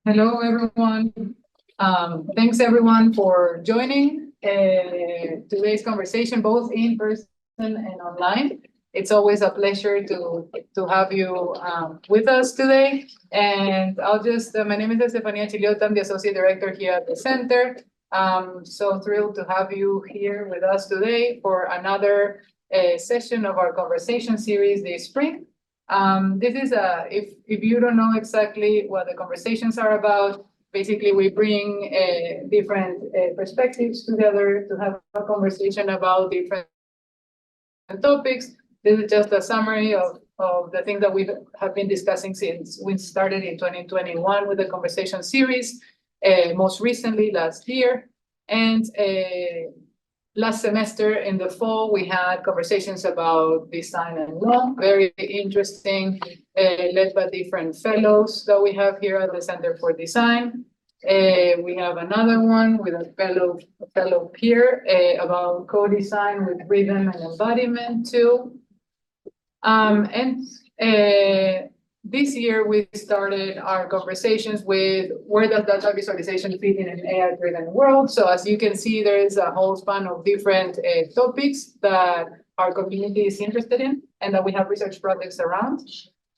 Hello, everyone. Thanks, everyone, for joining today's conversation, both in person and online. It's always a pleasure to have you with us today. And my name is Estefania Ciliotta. I'm the Associate Director here at the Center. So thrilled to have you here with us today for another session of our conversation series this spring. This is if you don't know exactly what the conversations are about, basically we bring different perspectives together to have a conversation about different topics. This is just a summary of the things that we have been discussing since we started in 2021 with the conversation series, most recently last year. And last semester in the fall, we had conversations about design and law, very interesting, led by different fellows that we have here at the Center for Design. We have another one with a fellow peer about co-design with rhythm and embodiment too. This year, we started our conversations with where does data visualization fit in an AI-driven world. So as you can see, there is a whole span of different topics that our community is interested in and that we have research projects around.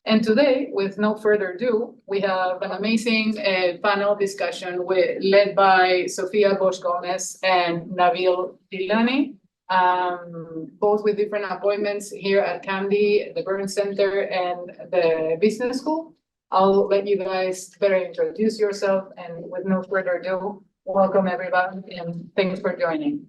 And today, with no further ado, we have an amazing panel discussion led by Sofía, Bosch Gomez, and Nabeel Gillani. Both with different appointments here at CAMDI, the Burn Center, and the Business School. I'll let you guys better introduce yourself, and with no further ado, welcome everybody, and thanks for joining.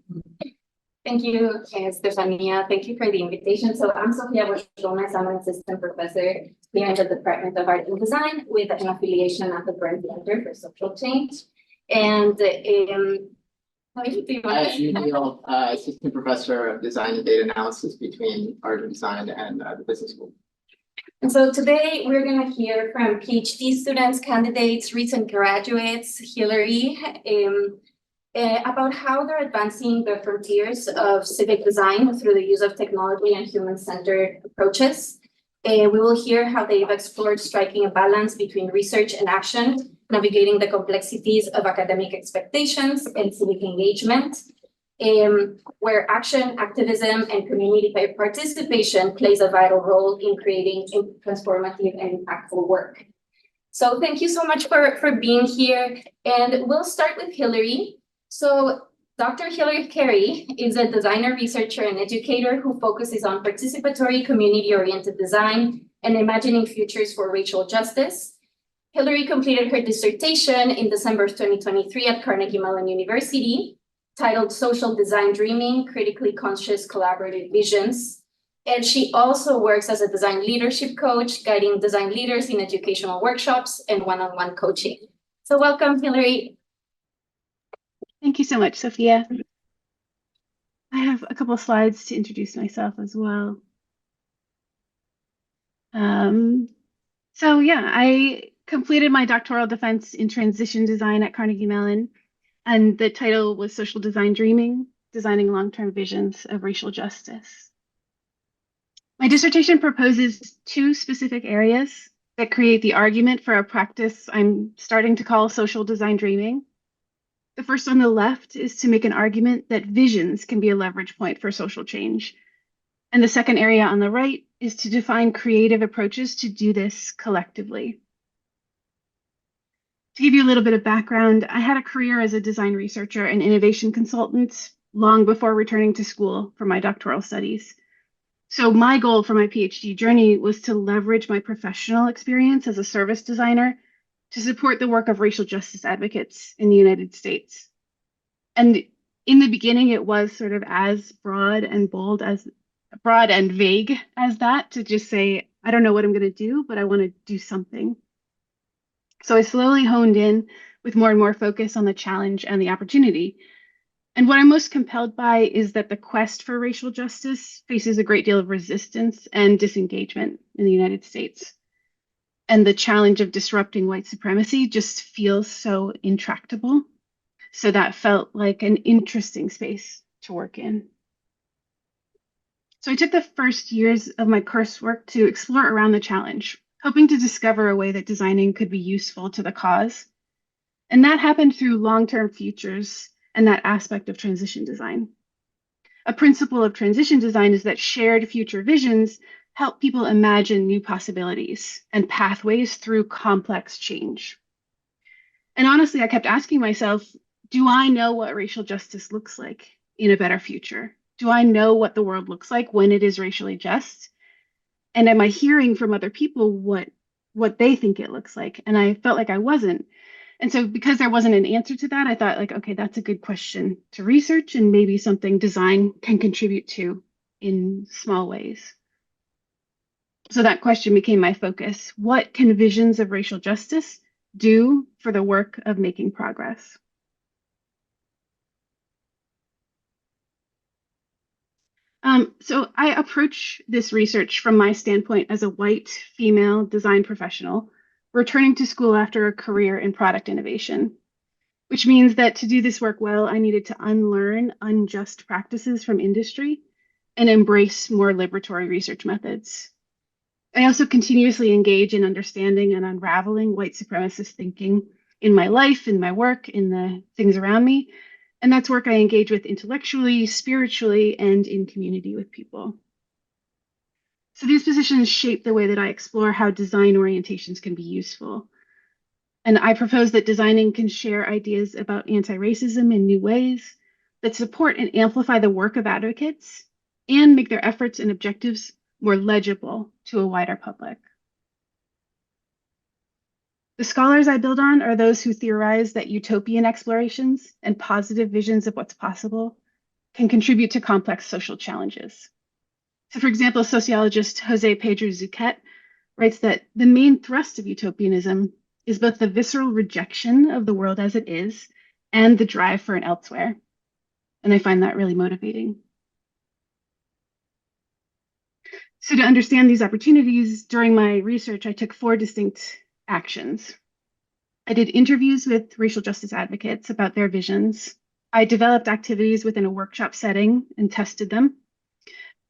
Thank you, Estefania. Thank you for the invitation. So I'm Sofía Bosch Gomez. I'm an assistant professor here in the Department of Art and Design with an affiliation at the Burn Center for Social Change. And I'm Nabeel, assistant professor of design and data analysis between art and design and the business school. And so today we're going to hear from PhD students, candidates, recent graduates, Hillary, about how they're advancing the frontiers of civic design through the use of technology and human-centered approaches. We will hear how they've explored striking a balance between research and action, navigating the complexities of academic expectations and civic engagement, where action, activism, and community participation plays a vital role in creating transformative and impactful work. So thank you so much for being here. And we'll start with Hillary. So Dr. Hillary Carey is a designer, researcher, and educator who focuses on participatory, community-oriented design and imagining futures for racial justice. Hillary completed her dissertation in December of 2023 at Carnegie Mellon University, titled Social Design Dreaming, Critically Conscious Collaborative Visions. And she also works as a design leadership coach, guiding design leaders in educational workshops and one-on-one coaching. So welcome, Hillary. Thank you so much, Sofía. I have a couple of slides to introduce myself as well. I completed my doctoral defense in transition design at Carnegie Mellon, and the title was Social Design Dreaming, Designing Long-Term Visions of Racial Justice. My dissertation proposes two specific areas that create the argument for a practice I'm starting to call social design dreaming. The first on the left is to make an argument that visions can be a leverage point for social change. And the second area on the right is to define creative approaches to do this collectively. To give you a little bit of background, I had a career as a design researcher and innovation consultant long before returning to school for my doctoral studies. So my goal for my PhD journey was to leverage my professional experience as a service designer to support the work of racial justice advocates in the United States. And in the beginning, it was sort of as broad and vague as that, to just say, I don't know what I'm going to do, but I want to do something. So I slowly honed in with more and more focus on the challenge and the opportunity. And what I'm most compelled by is that the quest for racial justice faces a great deal of resistance and disengagement in the United States. And the challenge of disrupting white supremacy just feels so intractable. So that felt like an interesting space to work in. So I took the first years of my coursework to explore around the challenge, hoping to discover a way that designing could be useful to the cause And that happened through long-term futures and that aspect of transition design. A principle of transition design is that shared future visions help people imagine new possibilities and pathways through complex change. And honestly, I kept asking myself, do I know what racial justice looks like in a better future? Do I know what the world looks like when it is racially just? And am I hearing from other people what they think it looks like? And I felt like I wasn't. And so because there wasn't an answer to that, I thought like, okay, that's a good question to research and maybe something design can contribute to in small ways. So that question became my focus. What can visions of racial justice do for the work of making progress? So I approach this research from my standpoint as a white female design professional returning to school after a career in product innovation, which means that to do this work well, I needed to unlearn unjust practices from industry and embrace more liberatory research methods. I also continuously engage in understanding and unraveling white supremacist thinking in my life, in my work, in the things around me. And that's work I engage with intellectually, spiritually, and in community with people. So these positions shape the way that I explore how design orientations can be useful. And I propose that designing can share ideas about anti-racism in new ways that support and amplify the work of advocates and make their efforts and objectives more legible to a wider public. The scholars I build on are those who theorize that utopian explorations and positive visions of what's possible can contribute to complex social challenges. So for example, sociologist Jose Pedro Zucchet writes that the main thrust of utopianism is both the visceral rejection of the world as it is and the drive for an elsewhere. And I find that really motivating. So to understand these opportunities, during my research, I took 4 distinct actions. I did interviews with racial justice advocates about their visions. I developed activities within a workshop setting and tested them.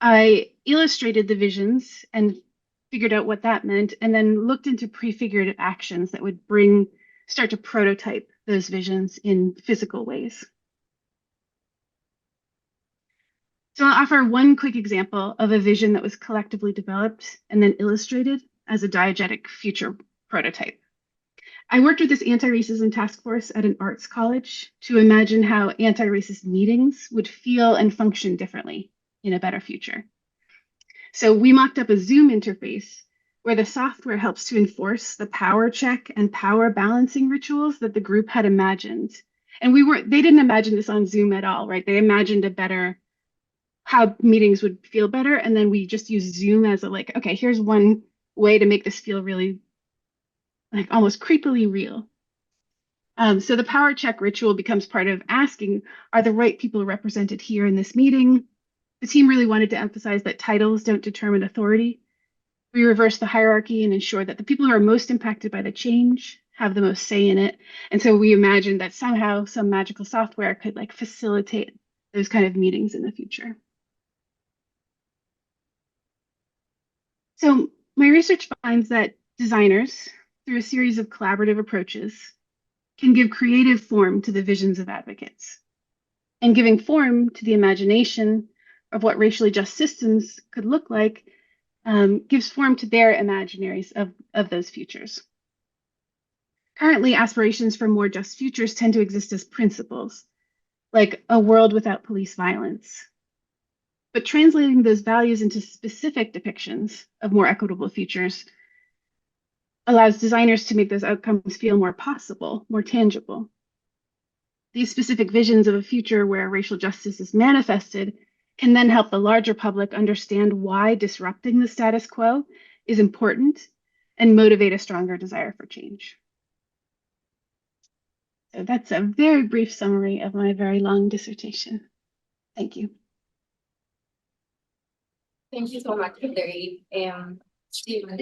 I illustrated the visions and figured out what that meant, and then looked into prefigured actions that would start to prototype those visions in physical ways. So I'll offer one quick example of a vision that was collectively developed and then illustrated as a diegetic future prototype. I worked with this anti-racism task force at an arts college to imagine how anti-racist meetings would feel and function differently in a better future. So we mocked up a Zoom interface where the software helps to enforce the power check and power balancing rituals that the group had imagined. And they didn't imagine this on Zoom at all, right? They imagined how meetings would feel better. And then we just used Zoom as okay, here's one way to make this feel really almost creepily real. So the power check ritual becomes part of asking, are the right people represented here in this meeting? The team really wanted to emphasize that titles don't determine authority. We reverse the hierarchy and ensure that the people who are most impacted by the change have the most say in it. And so we imagined that somehow some magical software could facilitate those kind of meetings in the future. So my research finds that designers, through a series of collaborative approaches, can give creative form to the visions of advocates. And giving form to the imagination of what racially just systems could look like gives form to their imaginaries of those futures. Currently, aspirations for more just futures tend to exist as principles, like a world without police violence. But translating those values into specific depictions of more equitable futures allows designers to make those outcomes feel more possible, more tangible. These specific visions of a future where racial justice is manifested can then help the larger public understand why disrupting the status quo is important and motivate a stronger desire for change. So that's a very brief summary of my very long dissertation. Thank you. Thank you so much, Hilary. Stephen.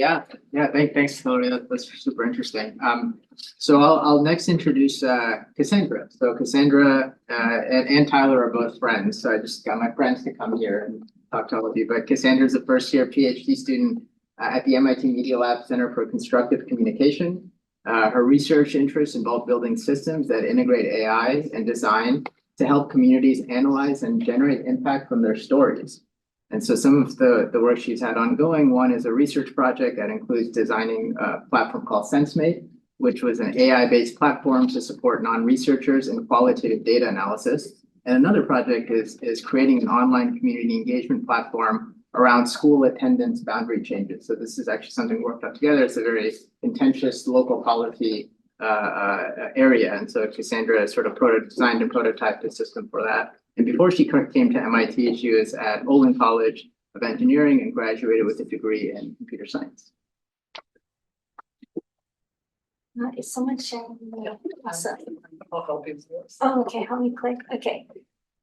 Thanks, Hilary. That's super interesting. So I'll next introduce Cassandra. So Cassandra and Tyler are both friends. So I just got my friends to come here and talk to all of you. But Cassandra is a first-year PhD student at the MIT Media Lab Center for Constructive Communication. Her research interests involve building systems that integrate AI and design to help communities analyze and generate impact from their stories. And so some of the work she's had ongoing, one is a research project that includes designing a platform called SenseMate, which was an AI-based platform to support non-researchers in qualitative data analysis. And another project is creating an online community engagement platform around school attendance boundary changes. So this is actually something we worked on together. It's a very contentious local policy area. And so Cassandra sort of designed and prototyped a system for that. And before she came to MIT, she was at Olin College of Engineering and graduated with a degree in computer science. Is someone sharing? Awesome. I'll help you. Oh, okay, help me click, okay.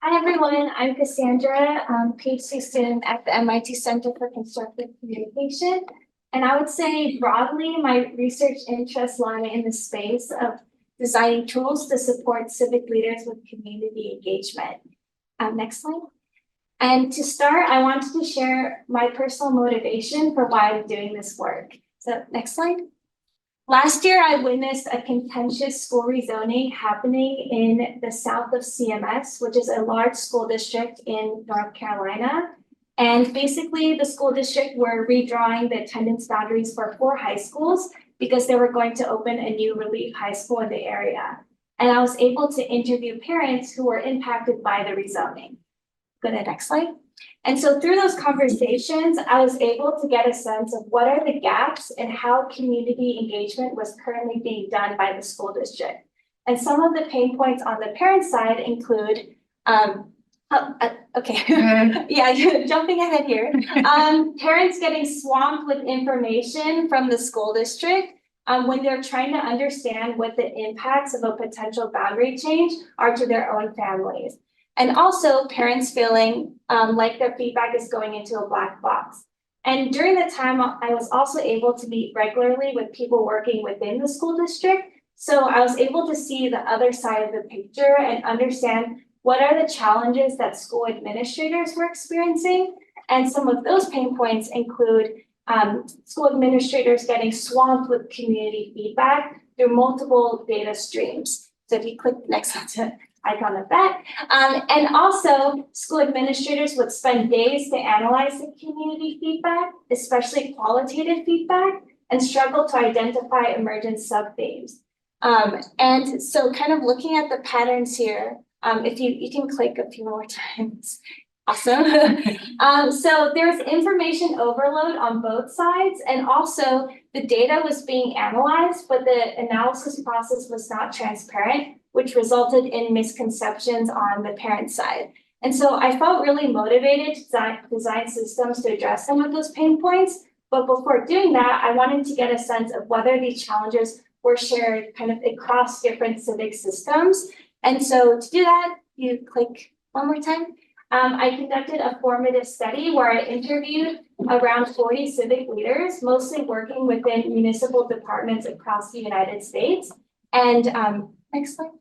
Hi, everyone, I'm Cassandra, PhD student at the MIT Center for Constructive Communication. And I would say broadly, my research interests lie in the space of designing tools to support civic leaders with community engagement. Next slide. And to start, I wanted to share my personal motivation for why I'm doing this work. So next slide. Last year, I witnessed a contentious school rezoning happening in the south of CMS, which is a large school district in North Carolina. And basically, the school district were redrawing the attendance boundaries for 4 high schools because they were going to open a new relief high school in the area. And I was able to interview parents who were impacted by the rezoning. Go to the next slide. And so through those conversations, I was able to get a sense of what are the gaps and how community engagement was currently being done by the school district. And some of the pain points on the parent side include, yeah, jumping ahead here. Parents getting swamped with information from the school district when they're trying to understand what the impacts of a potential boundary change are to their own families. And also parents feeling like their feedback is going into a black box. And during the time, I was also able to meet regularly with people working within the school district. So I was able to see the other side of the picture and understand what are the challenges that school administrators were experiencing. And some of those pain points include school administrators getting swamped with community feedback through multiple data streams. So if you click the next icon of that. And also, school administrators would spend days to analyze the community feedback, especially qualitative feedback, and struggle to identify emergent sub-themes. And so kind of looking at the patterns here, if you can click a few more times. Awesome. So there's information overload on both sides, and also the data was being analyzed, but the analysis process was not transparent, which resulted in misconceptions on the parent side. And so I felt really motivated to design systems to address some of those pain points. But before doing that, I wanted to get a sense of whether these challenges were shared kind of across different civic systems. And so to do that, you click one more time. I conducted a formative study where I interviewed around 40 civic leaders, mostly working within municipal departments across the United States. And next slide.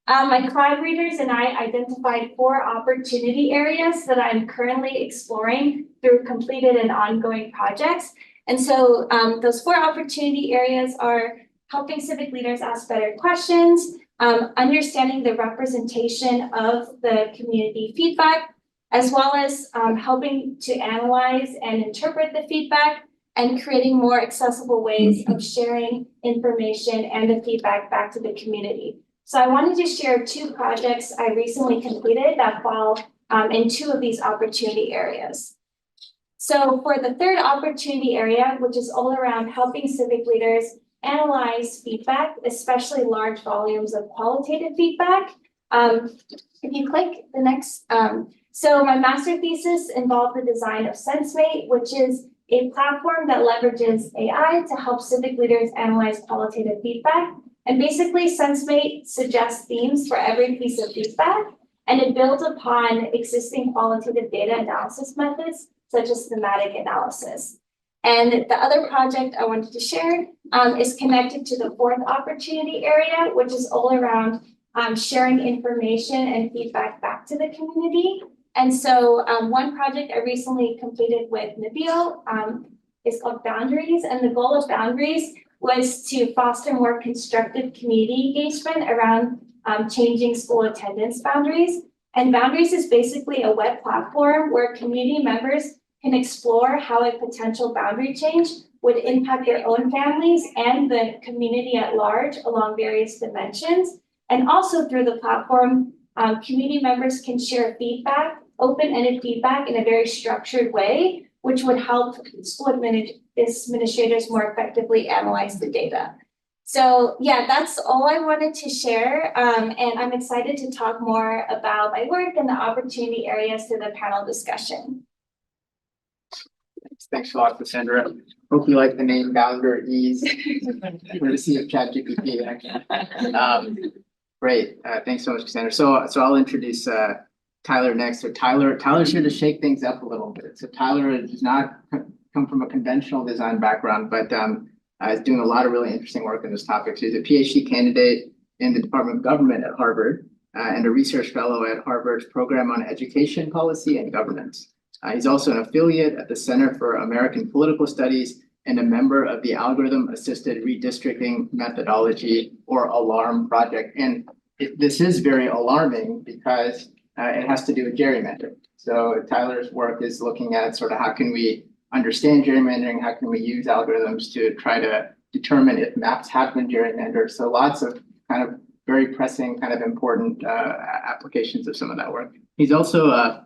My collaborators and I identified 4 opportunity areas that I'm currently exploring through completed and ongoing projects. And so those 4 opportunity areas are helping civic leaders ask better questions, understanding the representation of the community feedback, as well as helping to analyze and interpret the feedback and creating more accessible ways of sharing information and the feedback back to the community. So I wanted to share 2 projects I recently completed that fall in 2 of these opportunity areas. So for the 3rd opportunity area, which is all around helping civic leaders analyze feedback, especially large volumes of qualitative feedback. If you click the next, so my master thesis involved the design of SenseMate, which is a platform that leverages AI to help civic leaders analyze qualitative feedback. And basically, SenseMate suggests themes for every piece of feedback, and it builds upon existing qualitative data analysis methods, such as thematic analysis. And the other project I wanted to share is connected to the 4th opportunity area, which is all around sharing information and feedback back to the community. And so one project I recently completed with Nabeel is called Boundaries. And the goal of Boundaries was to foster more constructive community engagement around changing school attendance boundaries. And Boundaries is basically a web platform where community members can explore how a potential boundary change would impact their own families and the community at large along various dimensions. And also through the platform, community members can share feedback, open-ended feedback in a very structured way, which would help school administrators more effectively analyze the data. So yeah, that's all I wanted to share. And I'm excited to talk more about my work and the opportunity areas through the panel discussion. Thanks a lot, Cassandra. Hope you like the name Boundaries. Courtesy of ChatGPT. Great. Thanks so much, Cassandra. So I'll introduce Tyler next. So Tyler's here to shake things up a little bit. So Tyler does not come from a conventional design background, but is doing a lot of really interesting work on this topic. So he's a PhD candidate in the Department of Government at Harvard and a research fellow at Harvard's Program on Education Policy and Governance. He's also an affiliate at the Center for American Political Studies and a member of the Algorithm Assisted Redistricting Methodology, or ALARM project. And this is very alarming because it has to do with gerrymandering. So Tyler's work is looking at sort of how can we understand gerrymandering, how can we use algorithms to try to determine if maps have been gerrymandered. So lots of kind of very pressing, kind of important applications of some of that work. He's also a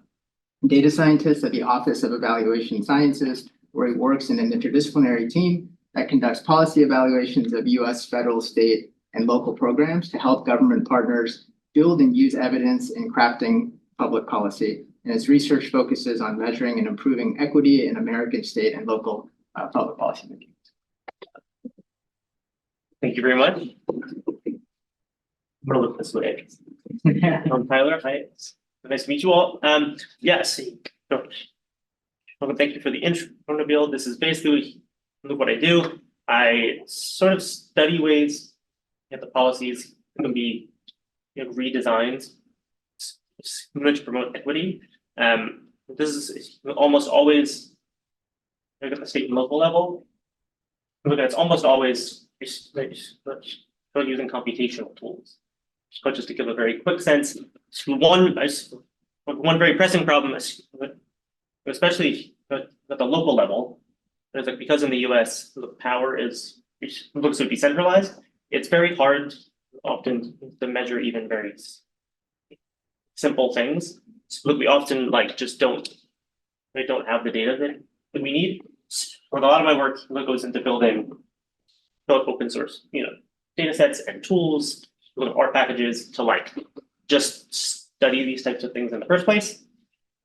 data scientist at the Office of Evaluation Sciences, where he works in an interdisciplinary team that conducts policy evaluations of US, federal, state, and local programs to help government partners build and use evidence in crafting public policy. And his research focuses on measuring and improving equity in American, state, and local public policy making. Thank you very much. I'm gonna look this way. I'm Tyler. Hi. Nice to meet you all. Yes. Thank you for the intro, Nabeel. This is basically what I do. I sort of study ways that the policies can be redesigned to promote equity. This is almost always at the state and local level. It's almost always using computational tools. So just to give a very quick sense, one very pressing problem is, especially at the local level, is like because in the US the power looks to be decentralized. It's very hard often to measure even very simple things. So we often don't have the data that we need. But a lot of my work goes into building open source, data sets and tools, R packages to just study these types of things in the first place.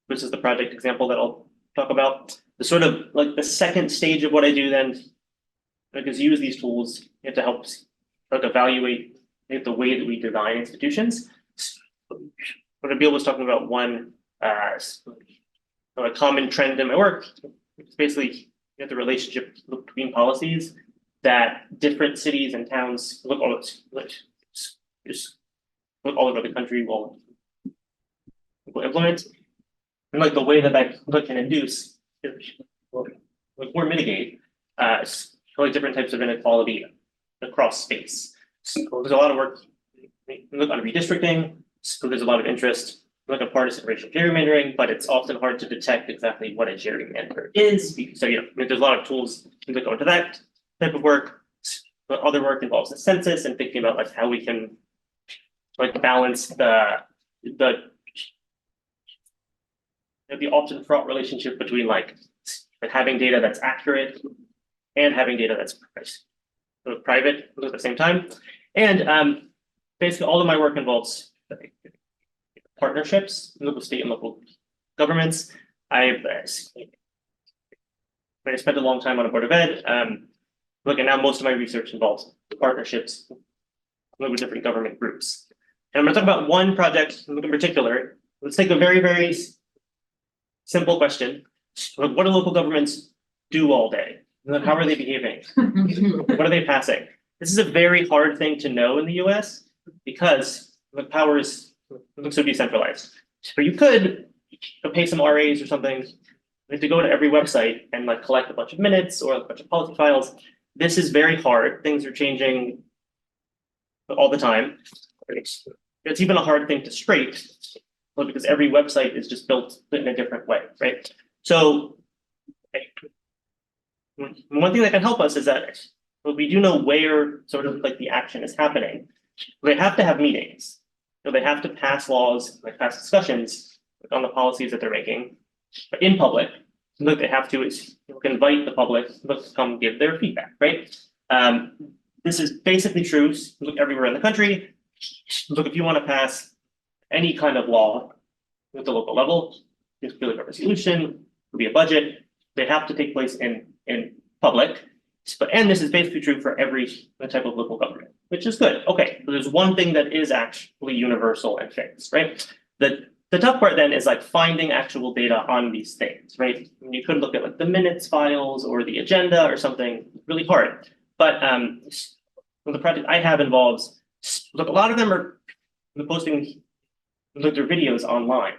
This is the project example that I'll talk about. The sort of the second stage of what I do then is use these tools to help evaluate the way that we design institutions. What Nabeel was talking about, one a common trend in my work is basically the relationship between policies that different cities and towns all over the country will implement, and the way that can induce or mitigate different types of inequality across space. So there's a lot of work on redistricting. So there's a lot of interest on partisan racial gerrymandering, but it's often hard to detect exactly what a gerrymander is. So there's a lot of tools that go into that type of work. But other work involves the census and thinking about how we can balance the often fraught relationship between having data that's accurate and having data that's private at the same time. And basically all of my work involves partnerships with state and local governments. I spent a long time on a board of ed. And now most of my research involves partnerships with different government groups. And I'm going to talk about one project in particular. Let's take a very, very simple question. What do local governments do all day? How are they behaving? What are they passing? This is a very hard thing to know in the US because the power is so decentralized. So you could pay some RAs or something to go to every website and collect a bunch of minutes or a bunch of policy files. this is very hard. Things are changing all the time. It's even a hard thing to scrape because every website is just built in a different way, right? So one thing that can help us is that we do know where sort of like the action is happening. They have to have meetings. So they have to pass laws, like pass discussions on the policies that they're making in public. Look, they have to invite the public to come give their feedback, right? This is basically true. Look everywhere in the country. Look, if you want to pass any kind of law at the local level, it could be like a resolution, it could be a budget. They have to take place in public. And this is basically true for every type of local government, which is good. Okay, so there's one thing that is actually universal and fixed, right? The tough part then is like finding actual data on these things, right? You could look at like the minutes files or the agenda or something really hard. But the project I have involves, look, a lot of them are posting their videos online.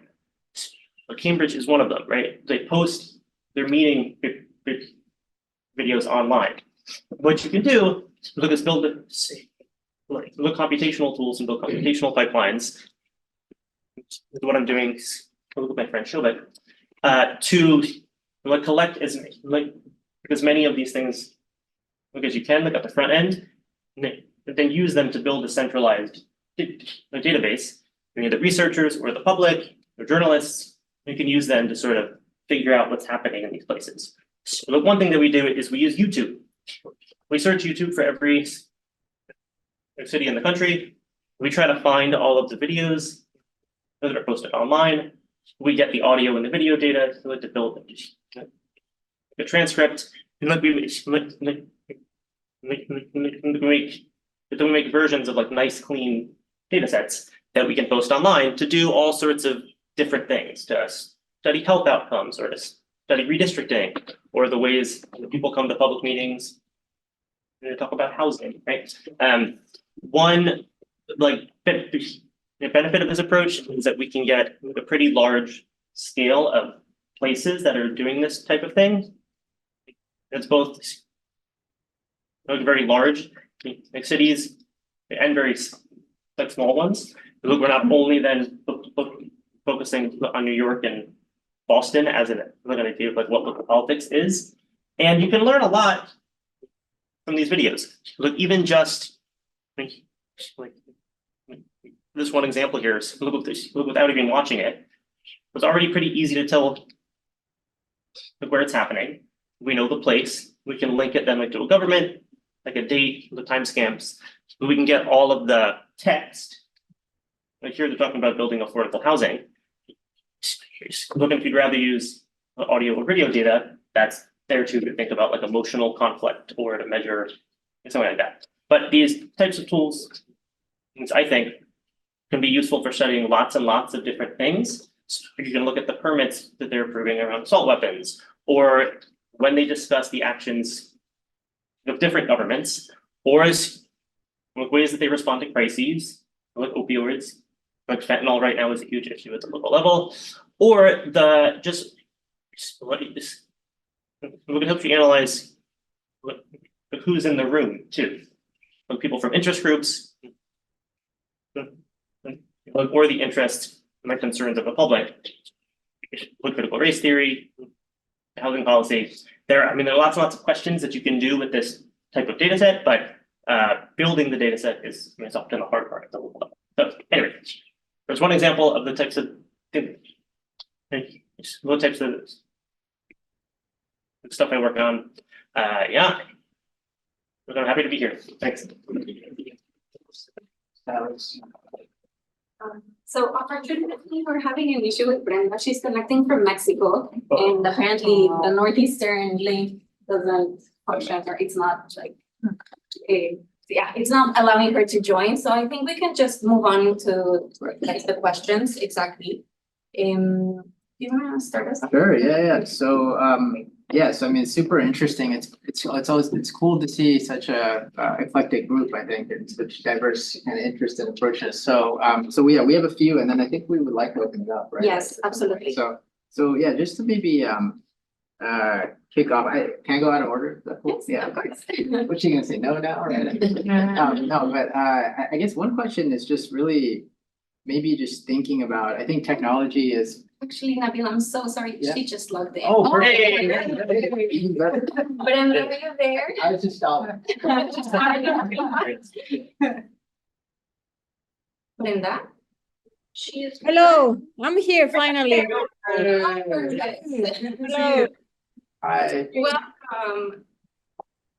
Cambridge is one of them, right? They post their meeting videos online. What you can do is build computational tools and build computational pipelines. What I'm doing, look at my friend Civic, to collect as many of these things as you can, look at the front end, and then use them to build a centralized database. The researchers or the public or journalists, you can use them to sort of figure out what's happening in these places. So the one thing that we do is we use YouTube. We search YouTube for every city in the country. We try to find all of the videos that are posted online. We get the audio and the video data to build a transcript. And we make versions of like nice, clean data sets that we can post online to do all sorts of different things, to study health outcomes or to study redistricting or the ways people come to public meetings to talk about housing, right? One benefit of this approach is that we can get a pretty large scale of places that are doing this type of thing. It's both very large like cities and very like small ones. Look, we're not only then focusing on New York and Boston as an idea of like what local politics is, and you can learn a lot from these videos. Look, even just like this one example here is look without even watching it. It's already pretty easy to tell where it's happening. We know the place. We can link it then like to a government, like a date, the timestamps. We can get all of the text. Like here they're talking about building affordable housing. Look, if you'd rather use audio or video data, that's there too to think about like emotional conflict or to measure something like that. But these types of tools, I think, can be useful for studying lots and lots of different things. So you can look at the permits that they're approving around assault weapons, or when they discuss the actions of different governments, or as ways that they respond to crises, like opioids, like fentanyl right now is a huge issue at the local level, or the just we can help you analyze who's in the room too, like people from interest groups, or the interests and the concerns of the public, like critical race theory, housing policy. There are lots and lots of questions that you can do with this type of data set, but building the data set is often the hard part at the local level. So anyway, there's one example of the types of stuff I work on. Yeah, I'm happy to be here. Thanks. So unfortunately, we're having an issue with Brenda. She's connecting from Mexico, and apparently the northeastern link doesn't function, or it's not like, it's not allowing her to join. So I think we can just move on to like the questions exactly. Do you want to start us off? Sure. Yeah. So it's super interesting. It's cool to see such a eclectic group. I think, and such diverse kind of interest and approaches. So we have a few, and then I think we would like to open it up, right? Yes, absolutely. So yeah, just to maybe kick off. Can I go out of order? Yes, Yeah. of course. What you gonna say? No now? Right? No, but I guess one question is just really maybe just thinking about, I think technology is. Actually, Nabeel, I'm so sorry. Yeah. She just logged in. Oh, perfect. Hey. Even better. Brenda, are you there? I was just Brenda? Hello, I'm here finally. Hello. Hi. Welcome.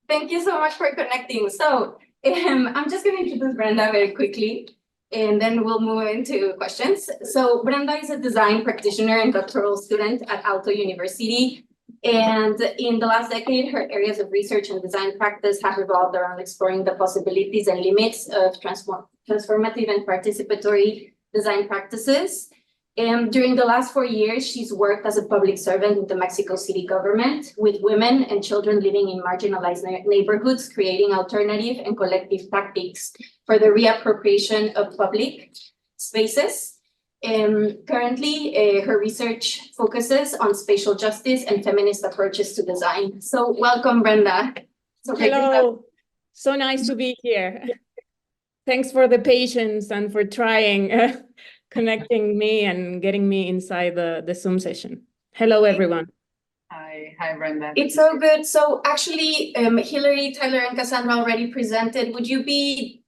Thank you so much for connecting. So I'm just going to introduce Brenda very quickly, and then we'll move into questions. So Brenda is a design practitioner and doctoral student at Aalto University. And in the last decade, her areas of research and design practice have revolved around exploring the possibilities and limits of transformative and participatory design practices. And during the last 4 years, she's worked as a public servant with the Mexico City government with women and children living in marginalized neighborhoods, creating alternative and collective tactics for the reappropriation of public spaces. Currently, her research focuses on spatial justice and feminist approaches to design. So welcome, Brenda. So great to have- Hello, so nice to be here. Thanks for the patience and for trying connecting me and getting me inside the Zoom session. Hello, everyone. Hi, Brenda. It's so good. So actually, Hillary, Tyler, and Cassandra already presented. Would you be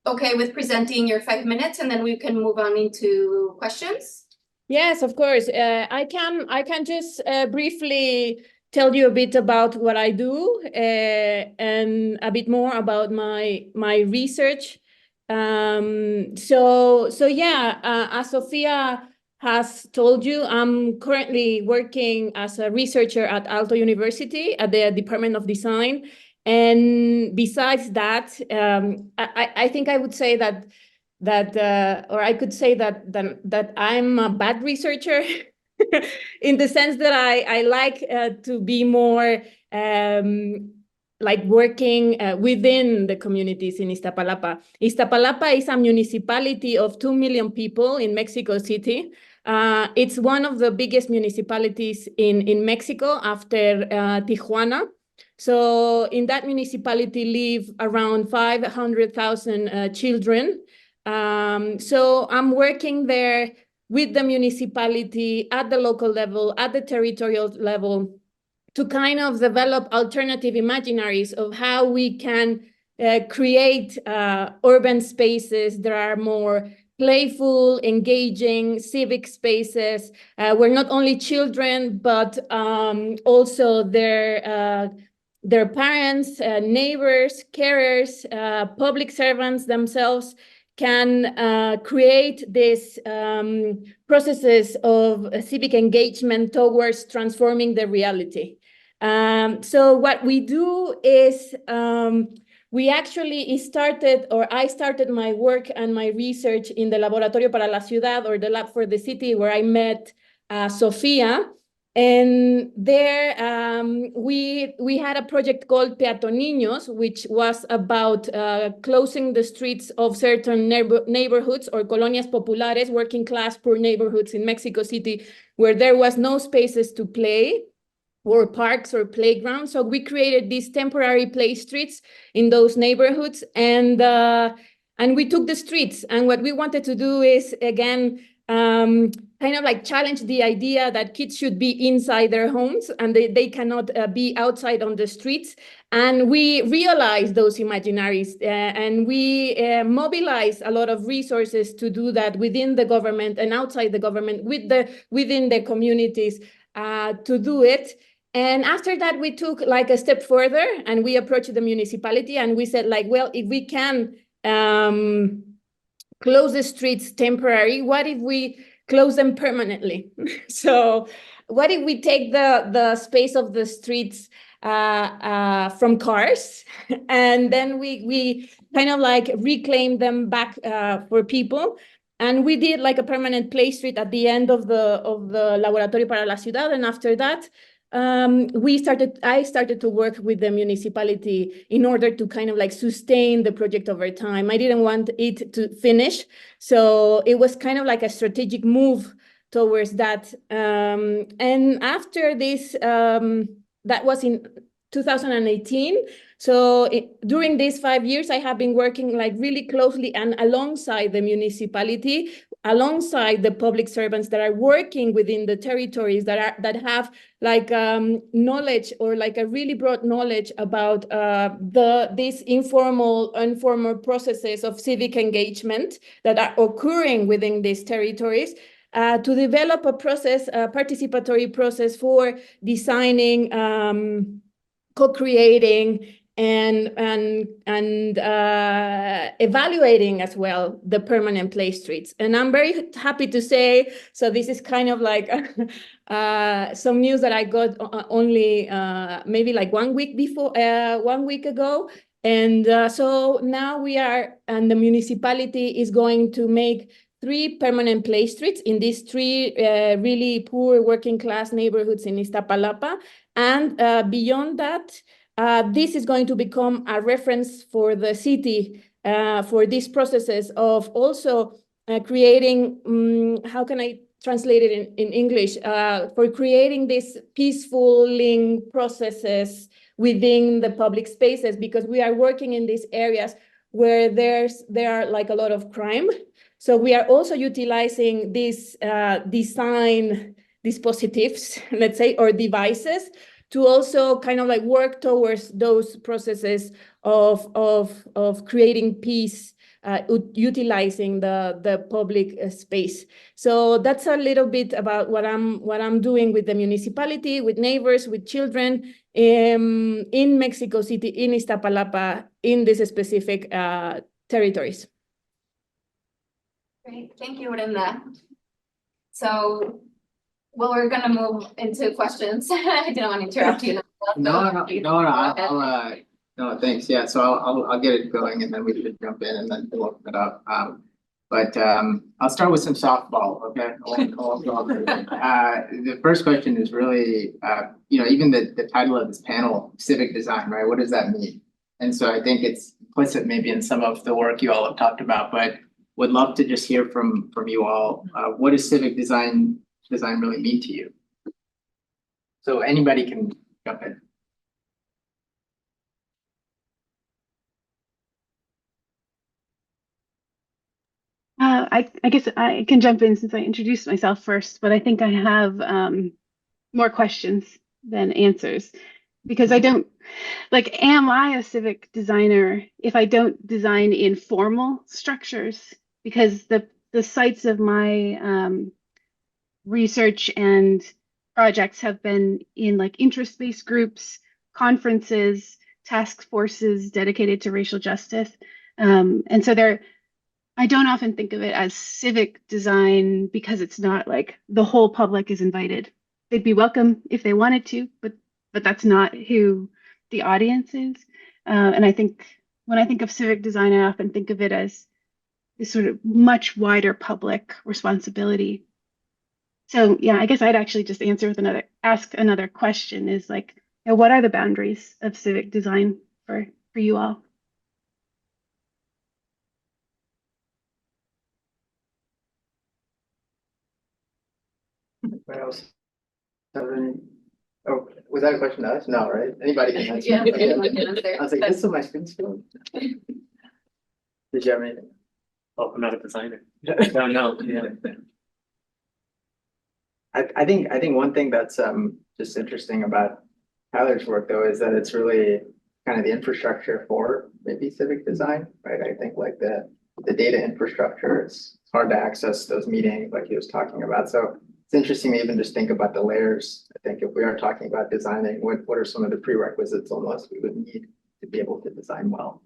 okay with presenting your 5 minutes, and then we can move on into questions? Yes, of course. I can just briefly tell you a bit about what I do and a bit more about my research. So yeah, as Sofía has told you, I'm currently working as a researcher at Aalto University at the Department of Design. And besides that, I think I would say or I could say that I'm a bad researcher in the sense that I like to be more like working within the communities in Iztapalapa. Iztapalapa is a municipality of 2 million people in Mexico City. It's one of the biggest municipalities in Mexico after Tijuana. So in that municipality live around 500,000 children. So I'm working there with the municipality at the local level, at the territorial level, to kind of develop alternative imaginaries of how we can create urban spaces that are more playful, engaging, civic spaces, where not only children, but also their parents, neighbors, carers, public servants themselves can create these processes of civic engagement towards transforming the reality. So what we do is we actually I started my work and my research in the Laboratorio para la Ciudad, or the Lab for the City, where I met Sofía. And there we had a project called Peatoniños, which was about closing the streets of certain neighborhoods or colonias populares, working class poor neighborhoods in Mexico City, where there was no spaces to play, or parks or playgrounds. So we created these temporary play streets in those neighborhoods, and we took the streets. And what we wanted to do is, again, kind of like challenge the idea that kids should be inside their homes and they cannot be outside on the streets. And we realized those imaginaries, and we mobilized a lot of resources to do that within the government and outside the government, within the communities to do it. And after that, we took like a step further and we approached the municipality and we said, like, well, if we can close the streets temporary, what if we close them permanently? So what if we take the space of the streets from cars, and then we kind of like reclaim them back for people? And we did like a permanent play street at the end of the Laboratorio para la Ciudad. And after that, I started to work with the municipality in order to kind of like sustain the project over time. I didn't want it to finish. So it was kind of like a strategic move towards that. And after this, that was in 2018. So during these 5 years, I have been working like really closely and alongside the municipality, alongside the public servants that are working within the territories that have like knowledge or like a really broad knowledge about these informal processes of civic engagement that are occurring within these territories. To develop a process, a participatory process for designing, co-creating, and evaluating as well the permanent play streets. And I'm very happy to say, so this is kind of like some news that I got only maybe like 1 week before, 1 week ago. And so now we are, and the municipality is going to make 3 permanent play streets in these 3 really poor working class neighborhoods in Iztapalapa. And beyond that, this is going to become a reference for the city for these processes of also creating, how can I translate it in English, for creating these peaceful link processes within the public spaces, because we are working in these areas where there are like a lot of crime. So we are also utilizing these design dispositives, let's say, or devices, to also kind of like work towards those processes of creating peace, utilizing the public space. So that's a little bit about what I'm doing with the municipality, with neighbors, with children in Mexico City, in Iztapalapa, in these specific territories. Great, thank you, Brenda. So, well, we're gonna move into questions. I didn't want to interrupt you. No, thanks. Yeah, so I'll get it going and then we should jump in and then we'll open it up. But I'll start with some softball, okay? The first question is really, even the title of this panel, civic design, right? What does that mean? And so I think it's implicit maybe in some of the work you all have talked about, but would love to just hear from you all. What does civic design really mean to you? So anybody can jump in. I guess I can jump in since I introduced myself first, but I think I have more questions than answers, because I don't, like, am I a civic designer if I don't design in formal structures? Because the sites of my research and projects have been in like interest-based groups, conferences, task forces dedicated to racial justice. And so I don't often think of it as civic design because it's not like the whole public is invited. They'd be welcome if they wanted to, but that's not who the audience is. And I think when I think of civic design, I often think of it as this sort of much wider public responsibility. So yeah, I guess I'd actually just ask another question, is like, what are the boundaries of civic design for you all? What else? Oh, was that a question to us? No, right? Anybody can answer. Yeah, anyone can answer. I was like, this is my screen still. Did you have anything? Oh, I'm not a designer. No, yeah. I think one thing that's just interesting about Tyler's work though is that it's really kind of the infrastructure for maybe civic design, right? I think like the data infrastructure, it's hard to access those meetings like he was talking about. So it's interesting to even just think about the layers. I think if we are talking about designing, what are some of the prerequisites almost we would need to be able to design well?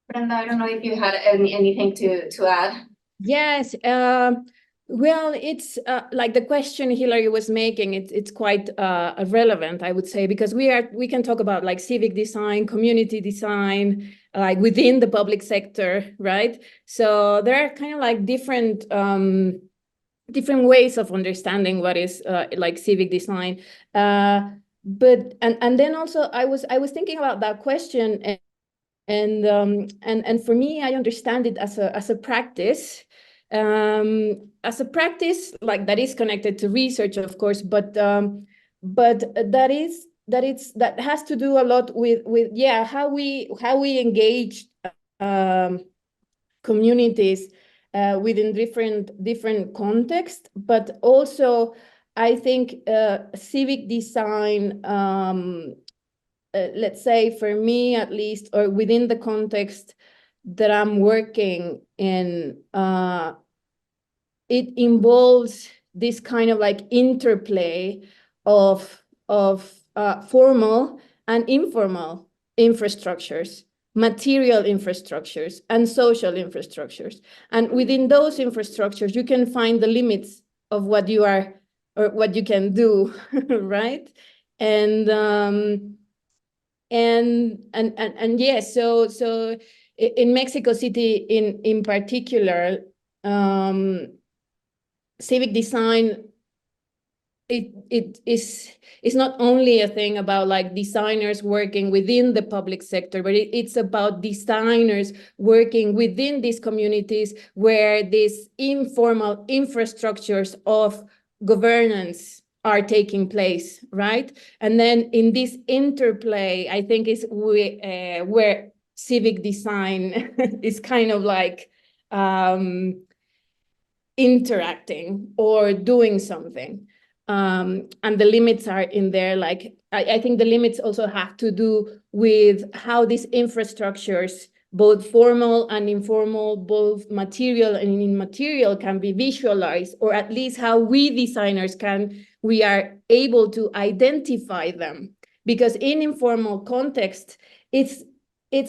Brenda, I don't know if you had anything to add. Yes, well, it's like the question Hillary was making, it's quite relevant, I would say, because we can talk about like civic design, community design, like within the public sector, right? So there are kind of like different ways of understanding what is like civic design. But then also I was thinking about that question, And for me, I understand it as a practice, like that is connected to research, of course, but that has to do a lot with how we engage communities within different contexts, but also I think civic design, let's say for me at least, or within the context that I'm working in, it involves this kind of like interplay of formal and informal infrastructures, material infrastructures, and social infrastructures. And within those infrastructures, you can find the limits of what you are or what you can do, right? And yes, so in Mexico City in particular, civic design, it is not only a thing about like designers working within the public sector, but it's about designers working within these communities where these informal infrastructures of governance are taking place, right? And then in this interplay, I think is where civic design is kind of like interacting or doing something. And the limits are in there. Like, I think the limits also have to do with how these infrastructures, both formal and informal, both material and immaterial, can be visualized, or at least how we designers we are able to identify them. Because in informal context, it's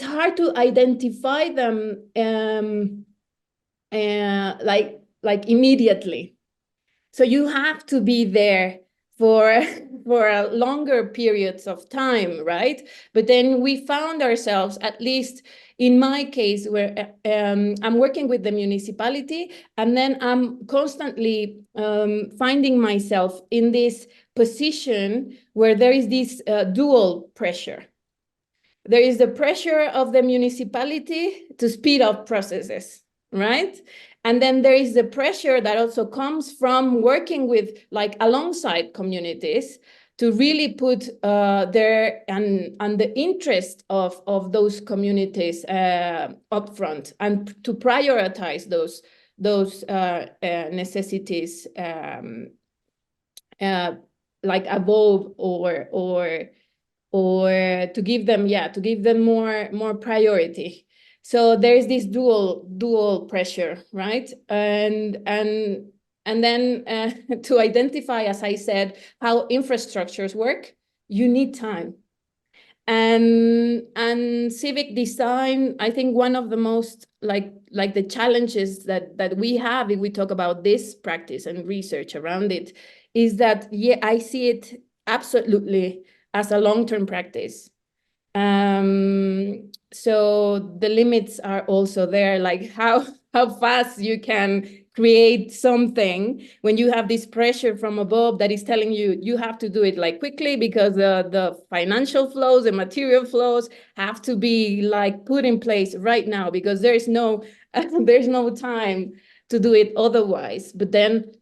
hard to identify them like immediately. So you have to be there for a longer periods of time, right? But then we found ourselves, at least in my case, where I'm working with the municipality, and then I'm constantly finding myself in this position where there is this dual pressure. There is the pressure of the municipality to speed up processes, right? And then there is the pressure that also comes from working with, like, alongside communities to really put their and the interest of those communities up front, and to prioritize those necessities like above, or to give them more priority. So there's this dual pressure, right? And then to identify, as I said, how infrastructures work, you need time. And civic design, I think one of the most like the challenges that we have if we talk about this practice and research around it is that, I see it absolutely as a long-term practice. So the limits are also there, like how fast you can create something when you have this pressure from above that is telling you have to do it like quickly, because the financial flows, the material flows have to be like put in place right now, because there's no time to do it otherwise. But then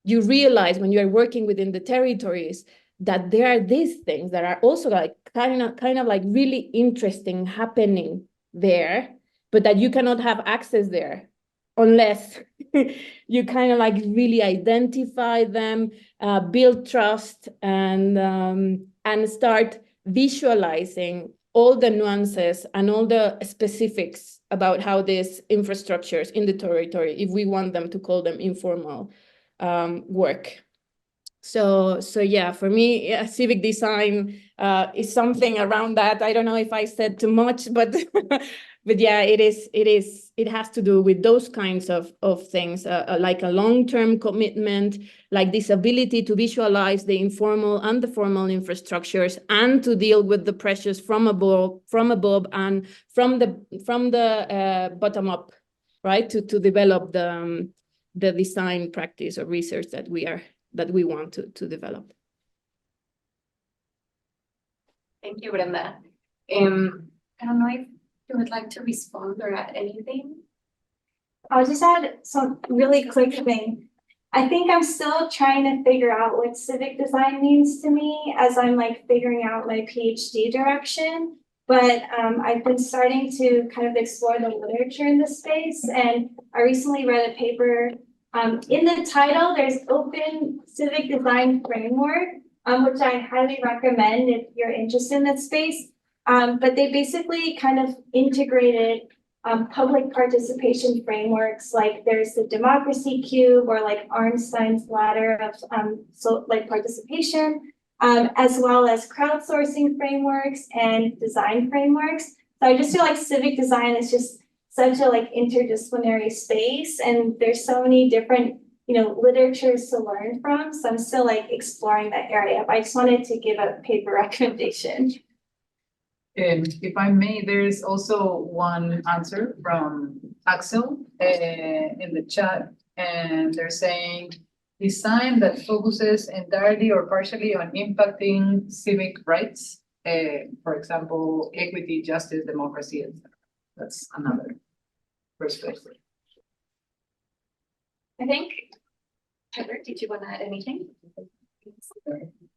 you realize when you're working within the territories that there are these things that are also like kind of like really interesting happening there, but that you cannot have access there unless you kind of like really identify them, build trust, and start visualizing all the nuances and all the specifics about how these infrastructures in the territory, if we want them to call them informal, work. So yeah, for me, civic design is something around that. I don't know if I said too much, but but yeah, it has to do with those kinds of things, like a long-term commitment, like this ability to visualize the informal and the formal infrastructures, and to deal with the pressures from above and from the bottom up, right? To develop the design practice or research that we want to develop. Thank you, Brenda. I don't know if you would like to respond or add anything? I'll just add some really quick thing. I think I'm still trying to figure out what civic design means to me as I'm like figuring out my PhD direction. But I've been starting to kind of explore the literature in this space, and I recently read a paper. In the title, there's Open Civic Design Framework, which I highly recommend if you're interested in that space. But they basically kind of integrated public participation frameworks, like there's the democracy cube or like Arnstein's ladder of participation, as well as crowdsourcing frameworks and design frameworks. So I just feel like civic design is just such a like interdisciplinary space, and there's so many different literatures to learn from. So I'm still like exploring that area. But I just wanted to give a paper recommendation. If I may, there's also one answer from Axel in the chat, and they're saying design that focuses entirely or partially on impacting civic rights, for example, equity, justice, democracy, etc. That's another perspective. I think, Heather, did you want to add anything?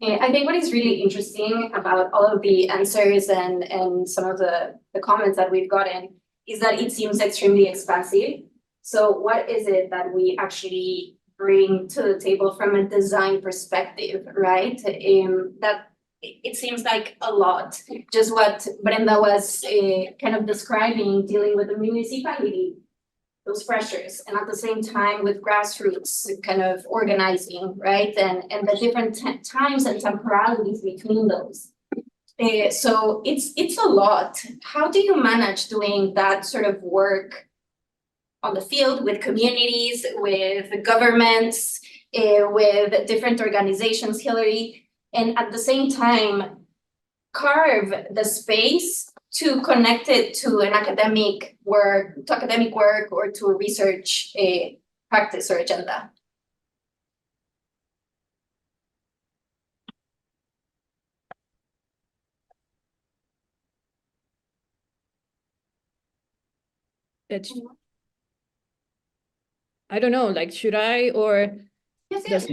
Yeah, I think what is really interesting about all of the answers and some of the comments that we've gotten is that it seems extremely expansive. So what is it that we actually bring to the table from a design perspective, right? That it seems like a lot. Just what Brenda was kind of describing, dealing with the municipality, those pressures, and at the same time with grassroots kind of organizing, right? And the different times and temporalities between those. So it's a lot. How do you manage doing that sort of work on the field with communities, with governments, with different organizations, Hillary, and at the same time carve the space to connect it to an academic work, or to a research practice or agenda? I don't know, like, should I or Yes.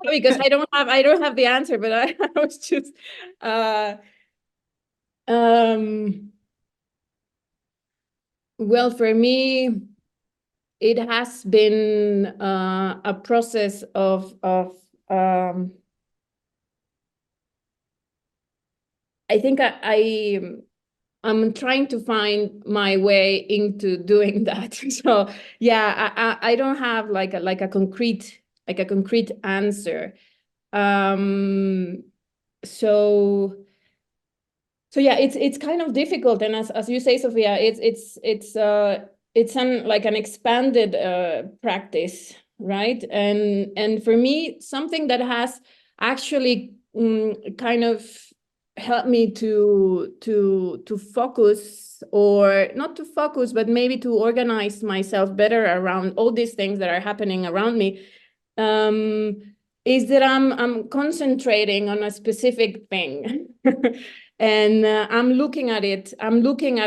because I don't have the answer, but I was just well, for me, it has been a process of I think I'm trying to find my way into doing that. So yeah, I don't have like a concrete answer. So yeah, it's kind of difficult, and as you say, Sofía, it's an expanded practice, right? And for me, something that has actually kind of helped me to focus, or not to focus, but maybe to organize myself better around all these things that are happening around me, is that I'm concentrating on a specific thing. And I'm looking at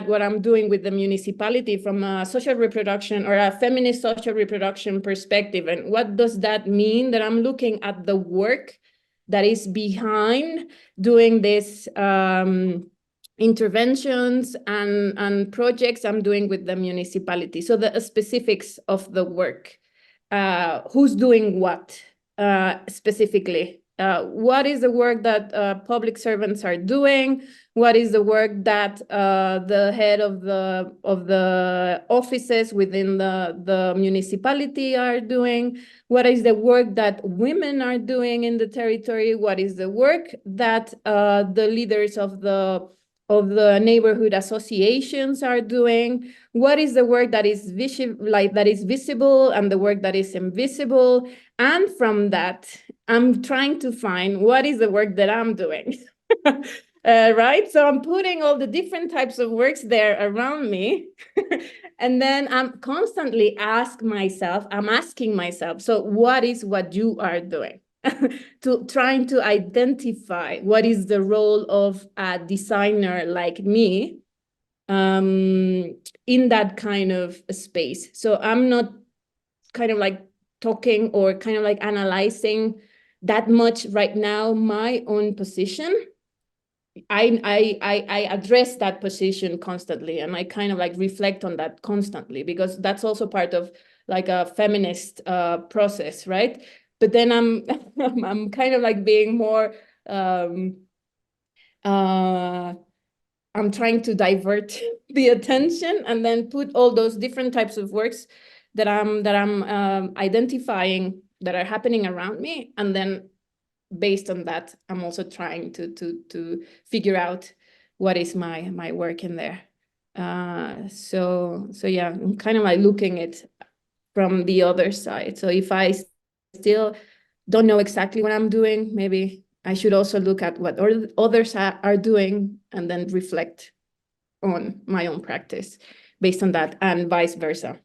what I'm doing with the municipality from a social reproduction or a feminist social reproduction perspective. And what does that mean? That I'm looking at the work that is behind doing this interventions and projects I'm doing with the municipality. So the specifics of the work, who's doing what specifically. What is the work that public servants are doing? What is the work that the head of the offices within the municipality are doing? What is the work that women are doing in the territory? What is the work that the leaders of the neighborhood associations are doing? What is the work that is visible and the work that is invisible? And from that, I'm trying to find what is the work that I'm doing, right? So I'm putting all the different types of works there around me. And then I'm constantly asking myself, so what is what you are doing? to trying to identify what is the role of a designer like me in that kind of space. So I'm not kind of like talking or kind of like analyzing that much right now my own position. I address that position constantly, and I kind of like reflect on that constantly, because that's also part of like a feminist process, right? But then I'm kind of like being more I'm trying to divert the attention and then put all those different types of works that I'm identifying that are happening around me, and then based on that, I'm also trying to figure out what is my work in there. So yeah, I'm kind of like looking at it from the other side. So if I still don't know exactly what I'm doing, maybe I should also look at what others are doing and then reflect on my own practice based on that, and vice versa.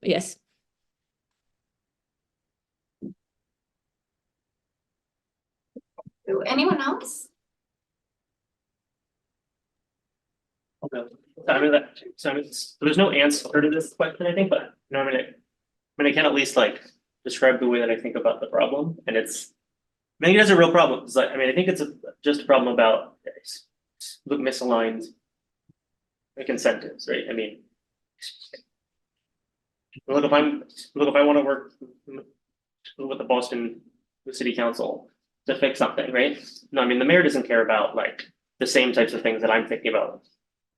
Yes. Anyone else? Okay. There's no answer to this question, I think, but no, I can at least like describe the way that I think about the problem, and I think it is a real problem. It's like, I think it's just a problem about misaligned like incentives, right? Look, if I want to work with the Boston City Council to fix something, right? No, the mayor doesn't care about like the same types of things that I'm thinking about.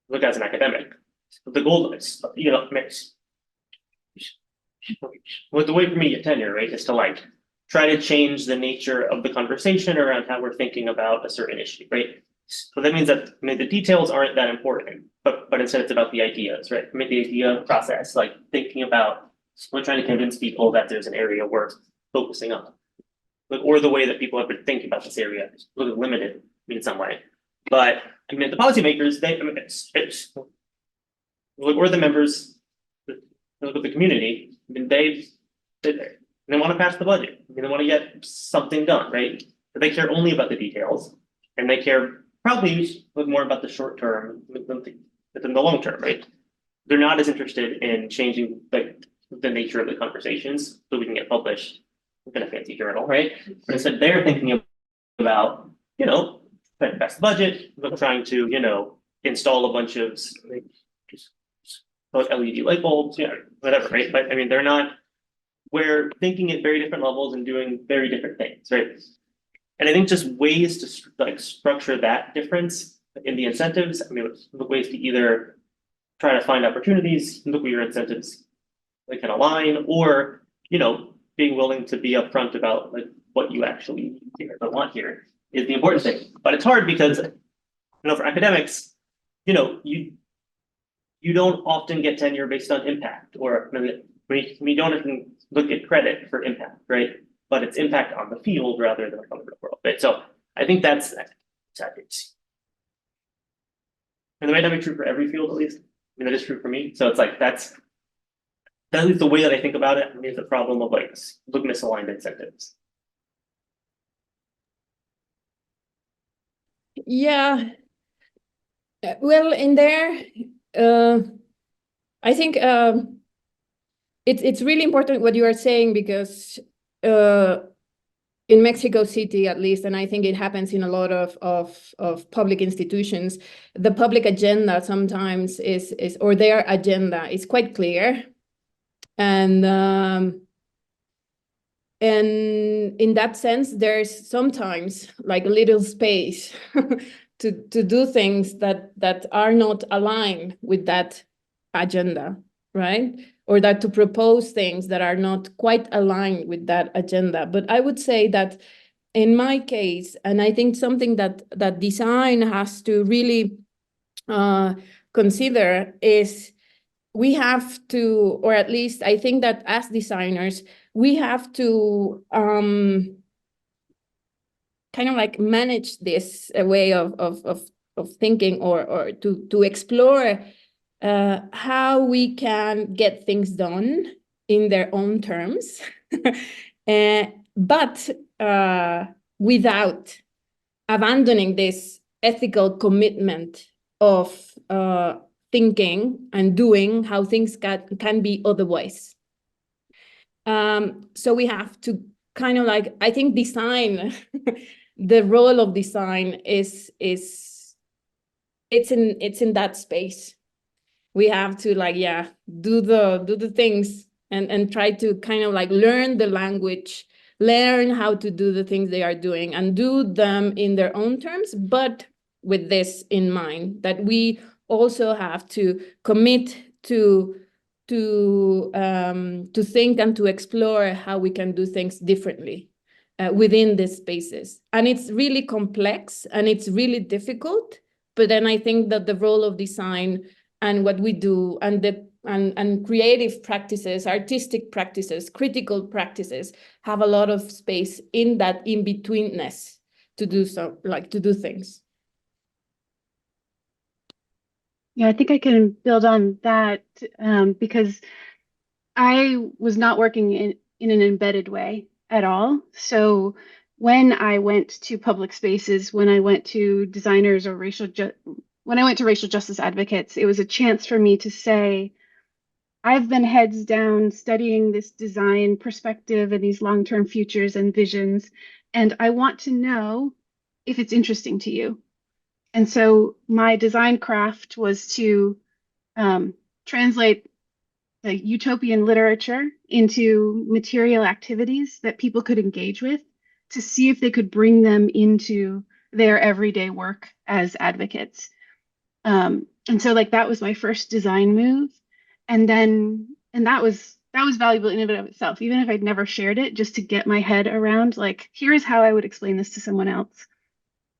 Look, as an academic, the goal is, the way for me to get tenure, right, is to like try to change the nature of the conversation around how we're thinking about a certain issue, right? So that means that the details aren't that important, but instead it's about the ideas, right? The idea process, like thinking about, we're trying to convince people that there's an area worth focusing on, like, or the way that people have been thinking about this area is a little limited in some way. But the policymakers, or the members of the community, they want to pass the budget. They want to get something done, right? But they care only about the details, and they care probably more about the short term than the long term, right? They're not as interested in changing like the nature of the conversations so we can get published in a fancy journal, right? But instead, they're thinking about, trying to pass the budget, trying to, install a bunch of LED light bulbs, whatever, right? But they're not. We're thinking at very different levels and doing very different things, right? And I think just ways to like structure that difference in the incentives. The ways to either try to find opportunities, look where your incentives like can align, or being willing to be upfront about like what you actually want here is the important thing. But it's hard because for academics, you don't often get tenure based on impact, or we don't even look at credit for impact, right? But it's impact on the field rather than on the real world, right? So I think that's and that might not be true for every field, at least. That is true for me. So it's like that is the way that I think about it. It's a problem of like misaligned incentives. Yeah. Well, in there, I think it's really important what you are saying, because in Mexico City, at least, and I think it happens in a lot of public institutions, the public agenda sometimes is or their agenda is quite clear, and in that sense, there's sometimes like a little space to do things that are not aligned with that agenda, right? Or that to propose things that are not quite aligned with that agenda. But I would say that in my case, and I think something that design has to really consider is we have to, or at least I think that as designers, we have to kind of like manage this way of thinking, or to explore how we can get things done in their own terms, but without abandoning this ethical commitment of thinking and doing how things can be otherwise. So we have to kind of like, I think design, the role of design is it's in that space. We have to like, yeah, do the things and try to kind of like learn the language, learn how to do the things they are doing and do them in their own terms, but with this in mind, that we also have to commit to think and to explore how we can do things differently within these spaces. And it's really complex and it's really difficult, but then I think that the role of design and what we do and creative practices, artistic practices, critical practices have a lot of space in that in-betweenness to do things. Yeah, I think I can build on that because I was not working in an embedded way at all. So when I went to public spaces, when I went to designers or when I went to racial justice advocates, it was a chance for me to say, I've been heads down studying this design perspective and these long-term futures and visions, and I want to know if it's interesting to you. And so my design craft was to translate the utopian literature into material activities that people could engage with to see if they could bring them into their everyday work as advocates. And so like that was my first design move. And that was valuable in and of itself, even if I'd never shared it, just to get my head around like, here's how I would explain this to someone else.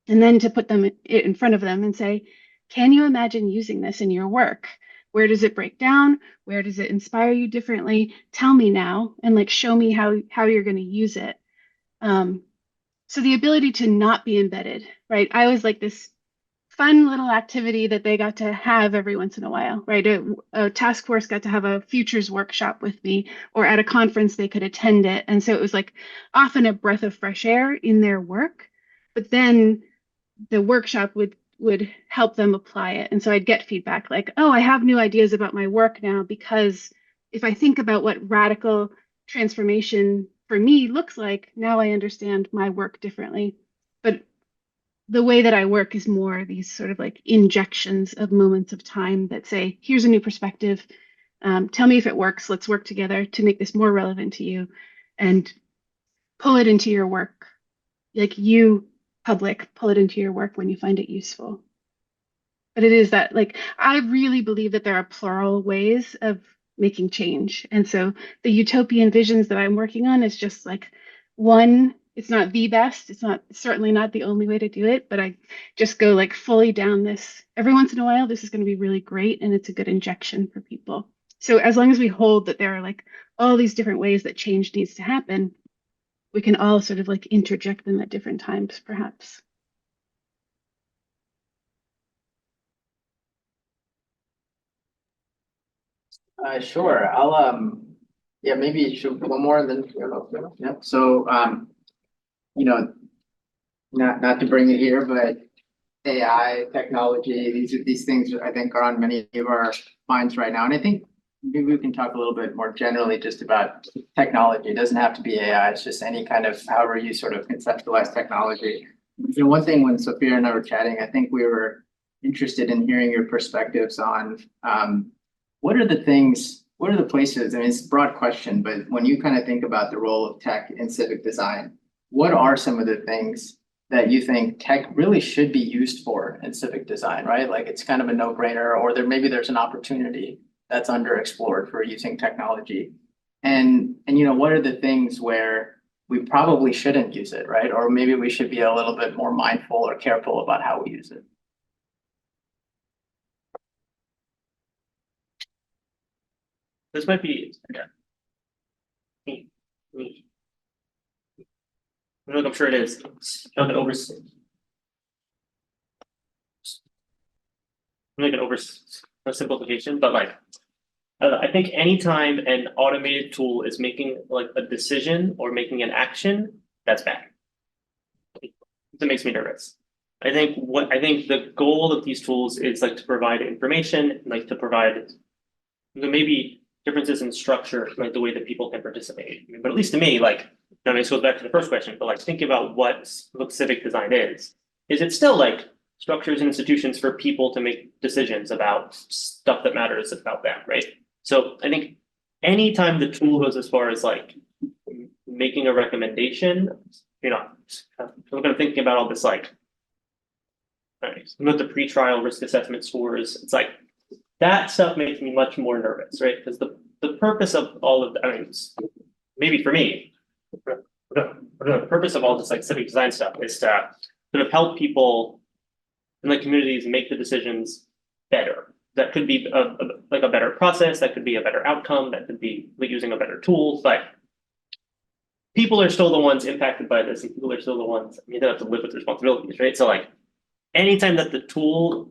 And then to put them in front of them and say, can you imagine using this in your work? Where does it break down? Where does it inspire you differently? Tell me now and like show me how you're going to use it. So the ability to not be embedded, right? I was like this fun little activity that they got to have every once in a while, right? A task force got to have a futures workshop with me, or at a conference they could attend it. And so it was like often a breath of fresh air in their work, but then the workshop would help them apply it. And so I'd get feedback like, oh, I have new ideas about my work now, because if I think about what radical transformation for me looks like, now I understand my work differently. But the way that I work is more these sort of like injections of moments of time that say, here's a new perspective. Tell me if it works. Let's work together to make this more relevant to you and pull it into your work. Like you, public, pull it into your work when you find it useful. But it is that, like, I really believe that there are plural ways of making change. And so the utopian visions that I'm working on is just like one. It's not the best. It's certainly not the only way to do it, but I just go like fully down this. Every once in a while, this is going to be really great and it's a good injection for people. So as long as we hold that there are like all these different ways that change needs to happen, we can all sort of like interject them at different times, perhaps. Sure. I'll yeah, maybe shoot one more and then yeah. So not to bring it here, but AI technology, these things I think are on many of our minds right now. And I think maybe we can talk a little bit more generally just about technology. It doesn't have to be AI, it's just any kind of however you sort of conceptualize technology. One thing when Sofía and I were chatting, I think we were interested in hearing your perspectives on what are the places, I mean, it's a broad question, but when you kind of think about the role of tech in civic design, what are some of the things that you think tech really should be used for in civic design, right? Like it's kind of a no-brainer, or maybe there's an opportunity that's underexplored for using technology. And what are the things where we probably shouldn't use it, right? Or maybe we should be a little bit more mindful or careful about how we use it. This might be, I'm sure it is. Make an oversimplification, but like, I think anytime an automated tool is making like a decision or making an action, that's bad. That makes me nervous. I think the goal of these tools is like to provide information, like to provide maybe differences in structure, like the way that people can participate. I mean, but at least to me, like, now this goes back to the first question, but like thinking about what civic design is it still like structures and institutions for people to make decisions about stuff that matters about them, right? So I think anytime the tool goes as far as like making a recommendation, you know, I'm kind of thinking about all this like, with the pretrial risk assessment scores, it's like that stuff makes me much more nervous, right? Because the purpose of all of I mean, maybe for me, the purpose of all this like civic design stuff is to sort of help people in like communities make the decisions better. That could be like a better process, that could be a better outcome, that could be like using a better tool, but people are still the ones impacted by this, and people are still the ones, I mean, they have to live with responsibilities, right? So like anytime that the tool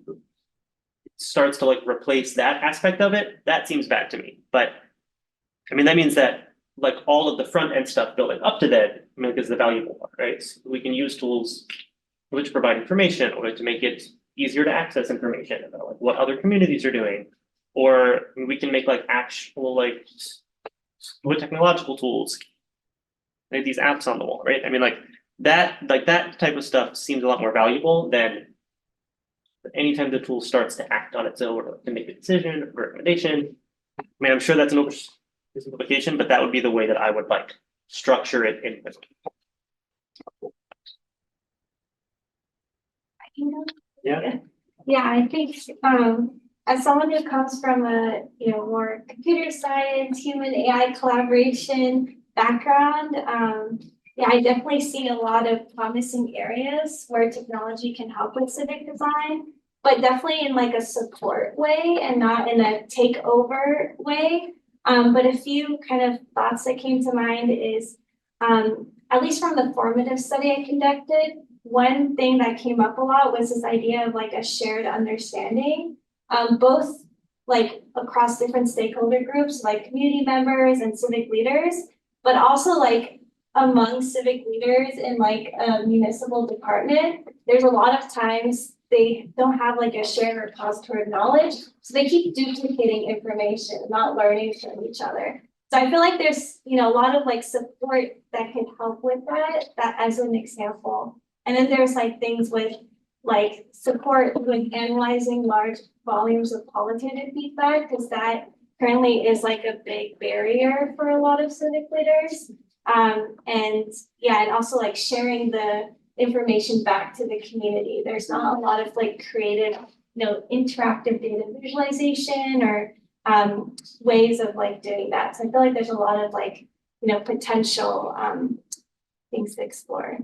starts to like replace that aspect of it, that seems bad to me. But I mean, that means that like all of the front end stuff building up to that, I mean, is the valuable part, right? So we can use tools which provide information or to make it easier to access information about like what other communities are doing, or we can make like actual like with technological tools, like these apps on the wall, right? I mean, like that type of stuff seems a lot more valuable than anytime the tool starts to act on its own or to make a decision or recommendation. I mean, I'm sure that's an oversimplification, but that would be the way that I would like structure it in. Yeah, I think as someone who comes from a more computer science, human AI collaboration background, yeah, I definitely see a lot of promising areas where technology can help with civic design, but definitely in like a support way and not in a takeover way. But a few kind of thoughts that came to mind is, at least from the formative study I conducted, one thing that came up a lot was this idea of like a shared understanding, both like across different stakeholder groups, like community members and civic leaders, but also like among civic leaders in like a municipal department. There's a lot of times they don't have like a shared repository of knowledge, so they keep duplicating information, not learning from each other. So I feel like there's a lot of like support that can help with that as an example. And then there's like things with like support with analyzing large volumes of qualitative feedback, because that currently is like a big barrier for a lot of civic leaders. And yeah, and also like sharing the information back to the community. There's not a lot of like creative, interactive data visualization or ways of like doing that. So I feel like there's a lot of like, potential things to explore.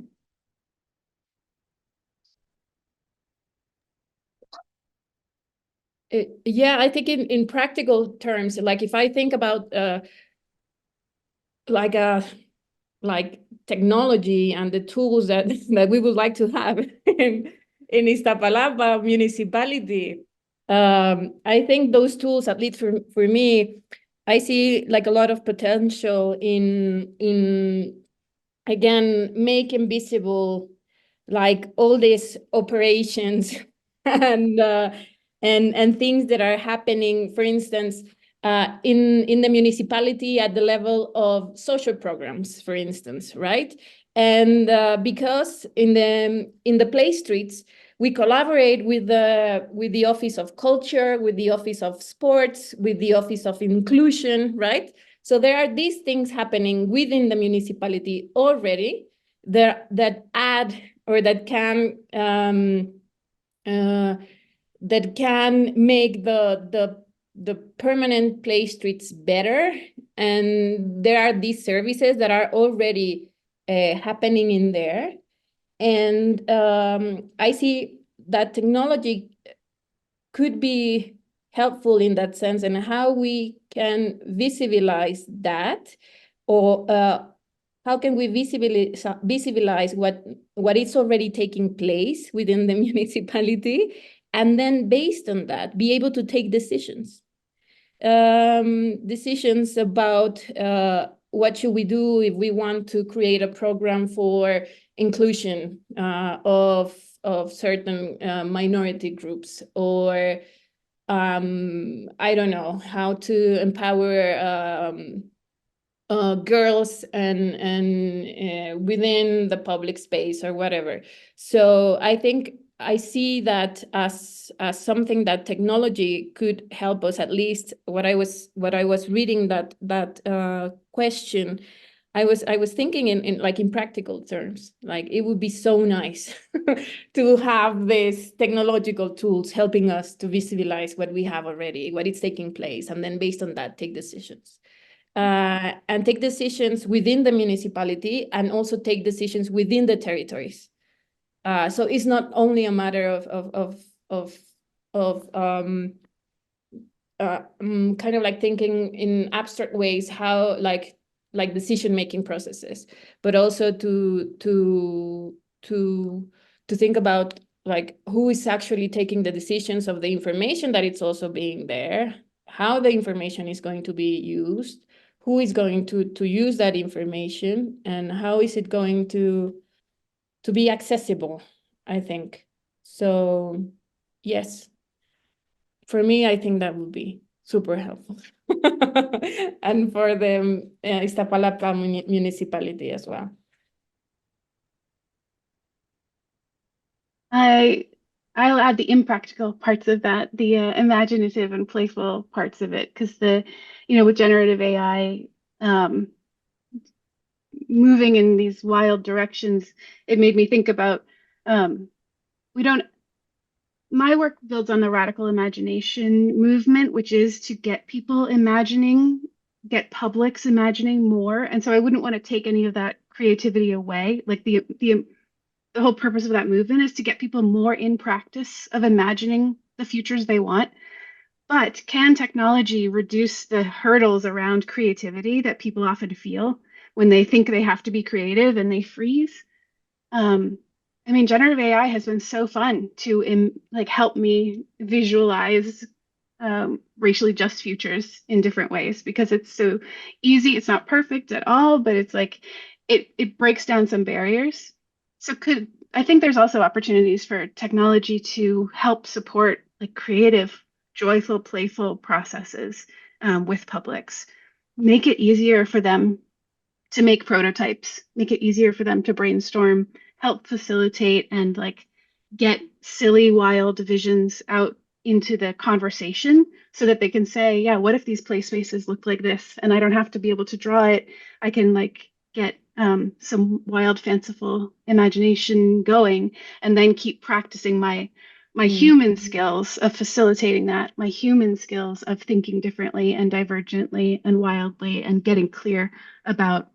Yeah, I think in practical terms, like if I think about like technology and the tools that we would like to have in Iztapalapa municipality, I think those tools, at least for me, I see like a lot of potential in again making visible like all these operations and things that are happening, for instance, in the municipality at the level of social programs, for instance, right? And because in the play streets, we collaborate with the Office of Culture, with the Office of Sports, with the Office of Inclusion, right? So there are these things happening within the municipality already that add or that can make the permanent play streets better. And there are these services that are already happening in there. And I see that technology could be helpful in that sense, and how we can visualize that, or how can we visualize what is already taking place within the municipality, and then based on that, be able to take decisions. Decisions about what should we do if we want to create a program for inclusion of certain minority groups, or I don't know, how to empower girls and within the public space or whatever. So I think I see that as something that technology could help us. At least what I was reading that question, I was thinking in practical terms. Like, it would be so nice to have these technological tools helping us to visualize what we have already, what is taking place, and then based on that take decisions. And take decisions within the municipality, and also take decisions within the territories. So it's not only a matter of kind of like thinking in abstract ways, how like decision-making processes, but also to think about like who is actually taking the decisions of the information that it's also being there, how the information is going to be used, who is going to use that information, and how is it going to be accessible, I think. So yes, for me, I think that would be super helpful. And for the Iztapalapa municipality as well. I'll add the impractical parts of that, the imaginative and playful parts of it, because with generative AI moving in these wild directions, it made me think about my work builds on the radical imagination movement, which is to get people imagining, get publics imagining more. And so I wouldn't want to take any of that creativity away. Like the whole purpose of that movement is to get people more in practice of imagining the futures they want. But can technology reduce the hurdles around creativity that people often feel when they think they have to be creative and they freeze? I mean, generative AI has been so fun to help me visualize racially just futures in different ways, because it's so easy. It's not perfect at all, but it's like it breaks down some barriers. So I think there's also opportunities for technology to help support like creative, joyful, playful processes with publics. Make it easier for them to make prototypes, make it easier for them to brainstorm, help facilitate and like get silly, wild visions out into the conversation so that they can say, yeah, what if these play spaces look like this? And I don't have to be able to draw it. I can like get some wild, fanciful imagination going, and then keep practicing my human skills of facilitating that, my human skills of thinking differently and divergently and wildly, and getting clear about,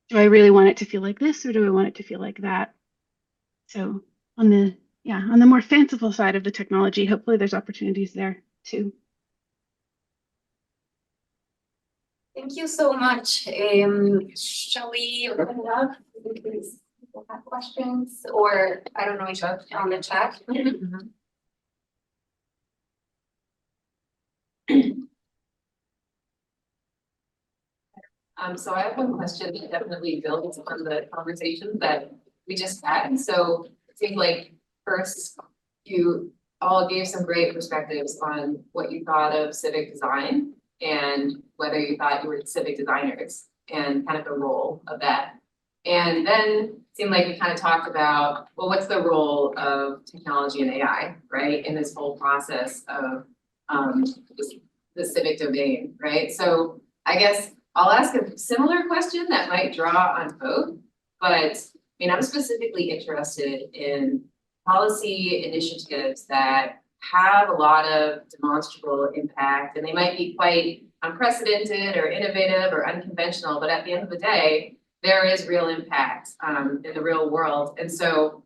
do I really want it to feel like this, or do I want it to feel like that? So on the more fanciful side of the technology, hopefully there's opportunities there too. Thank you so much. Shall we open it up in case people have questions, or I don't know, each other on the chat? So I have one question that definitely builds on the conversation that we just had. So it seemed like first you all gave some great perspectives on what you thought of civic design and whether you thought you were civic designers and kind of the role of that. And then it seemed like we kind of talked about, well, what's the role of technology and AI, right, in this whole process of the civic domain, right? So I guess I'll ask a similar question that might draw on both, but I mean, I'm specifically interested in policy initiatives that have a lot of demonstrable impact, and they might be quite unprecedented or innovative or unconventional, but at the end of the day, there is real impact in the real world. And so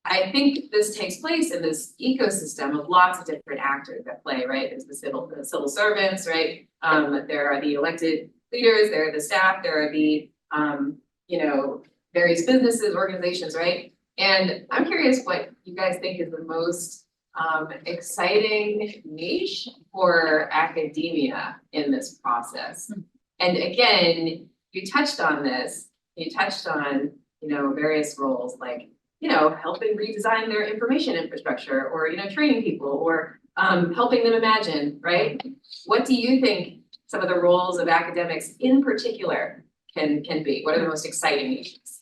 I think this takes place in this ecosystem of lots of different actors that play, right? There's the civil servants, right? There are the elected leaders, there are the staff, there are the various businesses, organizations, right? And I'm curious what you guys think is the most exciting niche for academia in this process. And again, you touched on this, you touched on, you know, various roles like, you know, helping redesign their information infrastructure or, you know, training people or helping them imagine, right? What do you think some of the roles of academics in particular can be? What are the most exciting issues?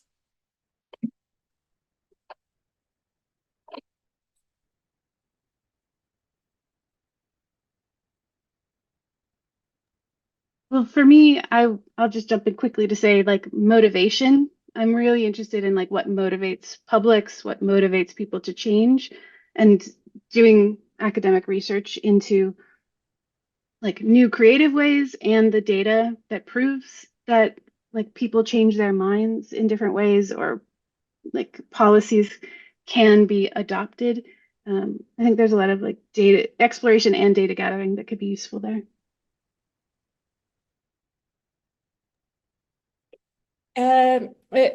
Well, for me, I'll just jump in quickly to say like motivation. I'm really interested in like what motivates publics, what motivates people to change, and doing academic research into like new creative ways and the data that proves that like people change their minds in different ways or like policies can be adopted. I think there's a lot of like data exploration and data gathering that could be useful there.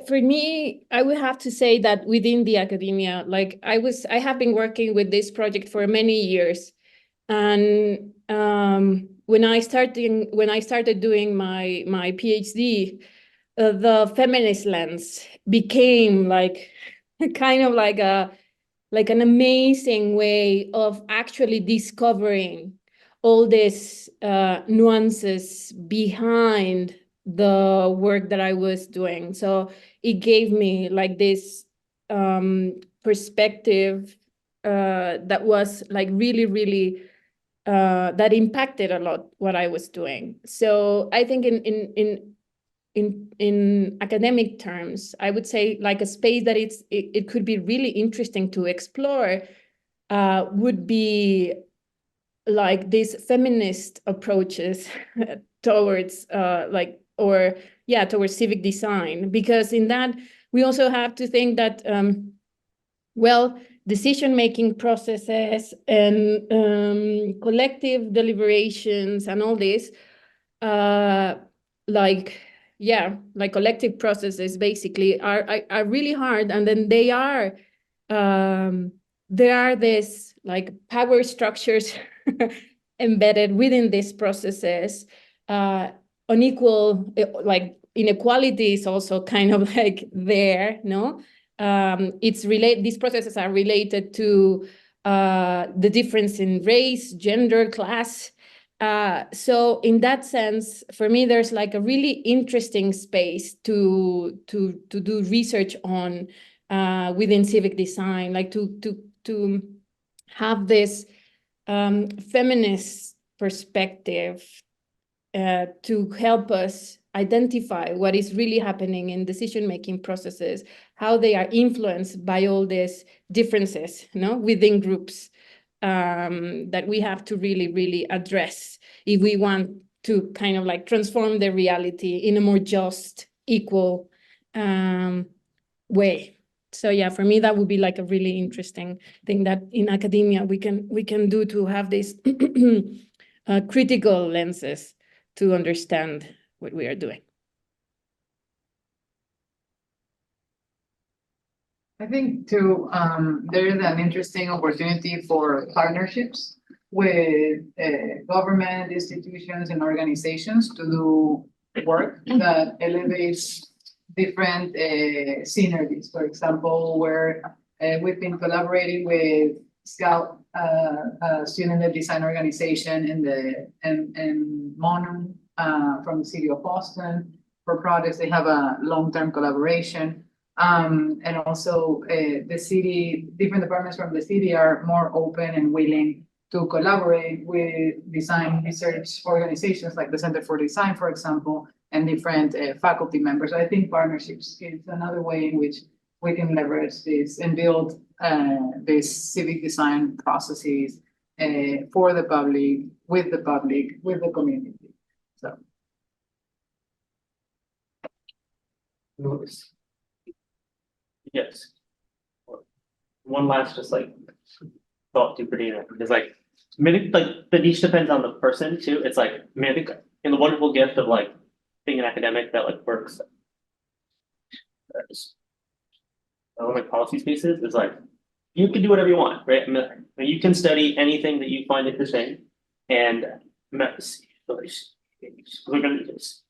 For me, I would have to say that within the academia, like I have been working with this project for many years. And when I started doing my PhD, the feminist lens became like kind of like an amazing way of actually discovering all these nuances behind the work that I was doing. So it gave me like this perspective that was like really that impacted a lot what I was doing. So I think in academic terms, I would say like a space that it could be really interesting to explore would be like these feminist approaches towards towards civic design, because in that we also have to think that decision-making processes and collective deliberations and all this, like collective processes basically are really hard, and then there are this like power structures embedded within these processes. Unequal, like inequality is also kind of like there, no? These processes are related to the difference in race, gender, class. So in that sense, for me, there's like a really interesting space to do research on within civic design, like to have this feminist perspective to help us identify what is really happening in decision-making processes, how they are influenced by all these differences, within groups that we have to really address if we want to kind of like transform the reality in a more just, equal way. So yeah, for me, that would be like a really interesting thing that in academia we can do to have these critical lenses to understand what we are doing. I think too, there is an interesting opportunity for partnerships with government institutions and organizations to do work that elevates different synergies. For example, where we've been collaborating with Scout, student-led design organization, and Monum from the city of Boston for projects. They have a long-term collaboration. And also the city, different departments from the city are more open and willing to collaborate with design research organizations like the Center for Design, for example, and different faculty members. I think partnerships is another way in which we can leverage this and build these civic design processes for the public, with the community. So. Yes. One last just like thought to Brenda is like maybe like the niche depends on the person too. It's like I think in the wonderful gift of like being an academic that like works like policy spaces is like you can do whatever you want, right? I mean, you can study anything that you find interesting, and we're gonna just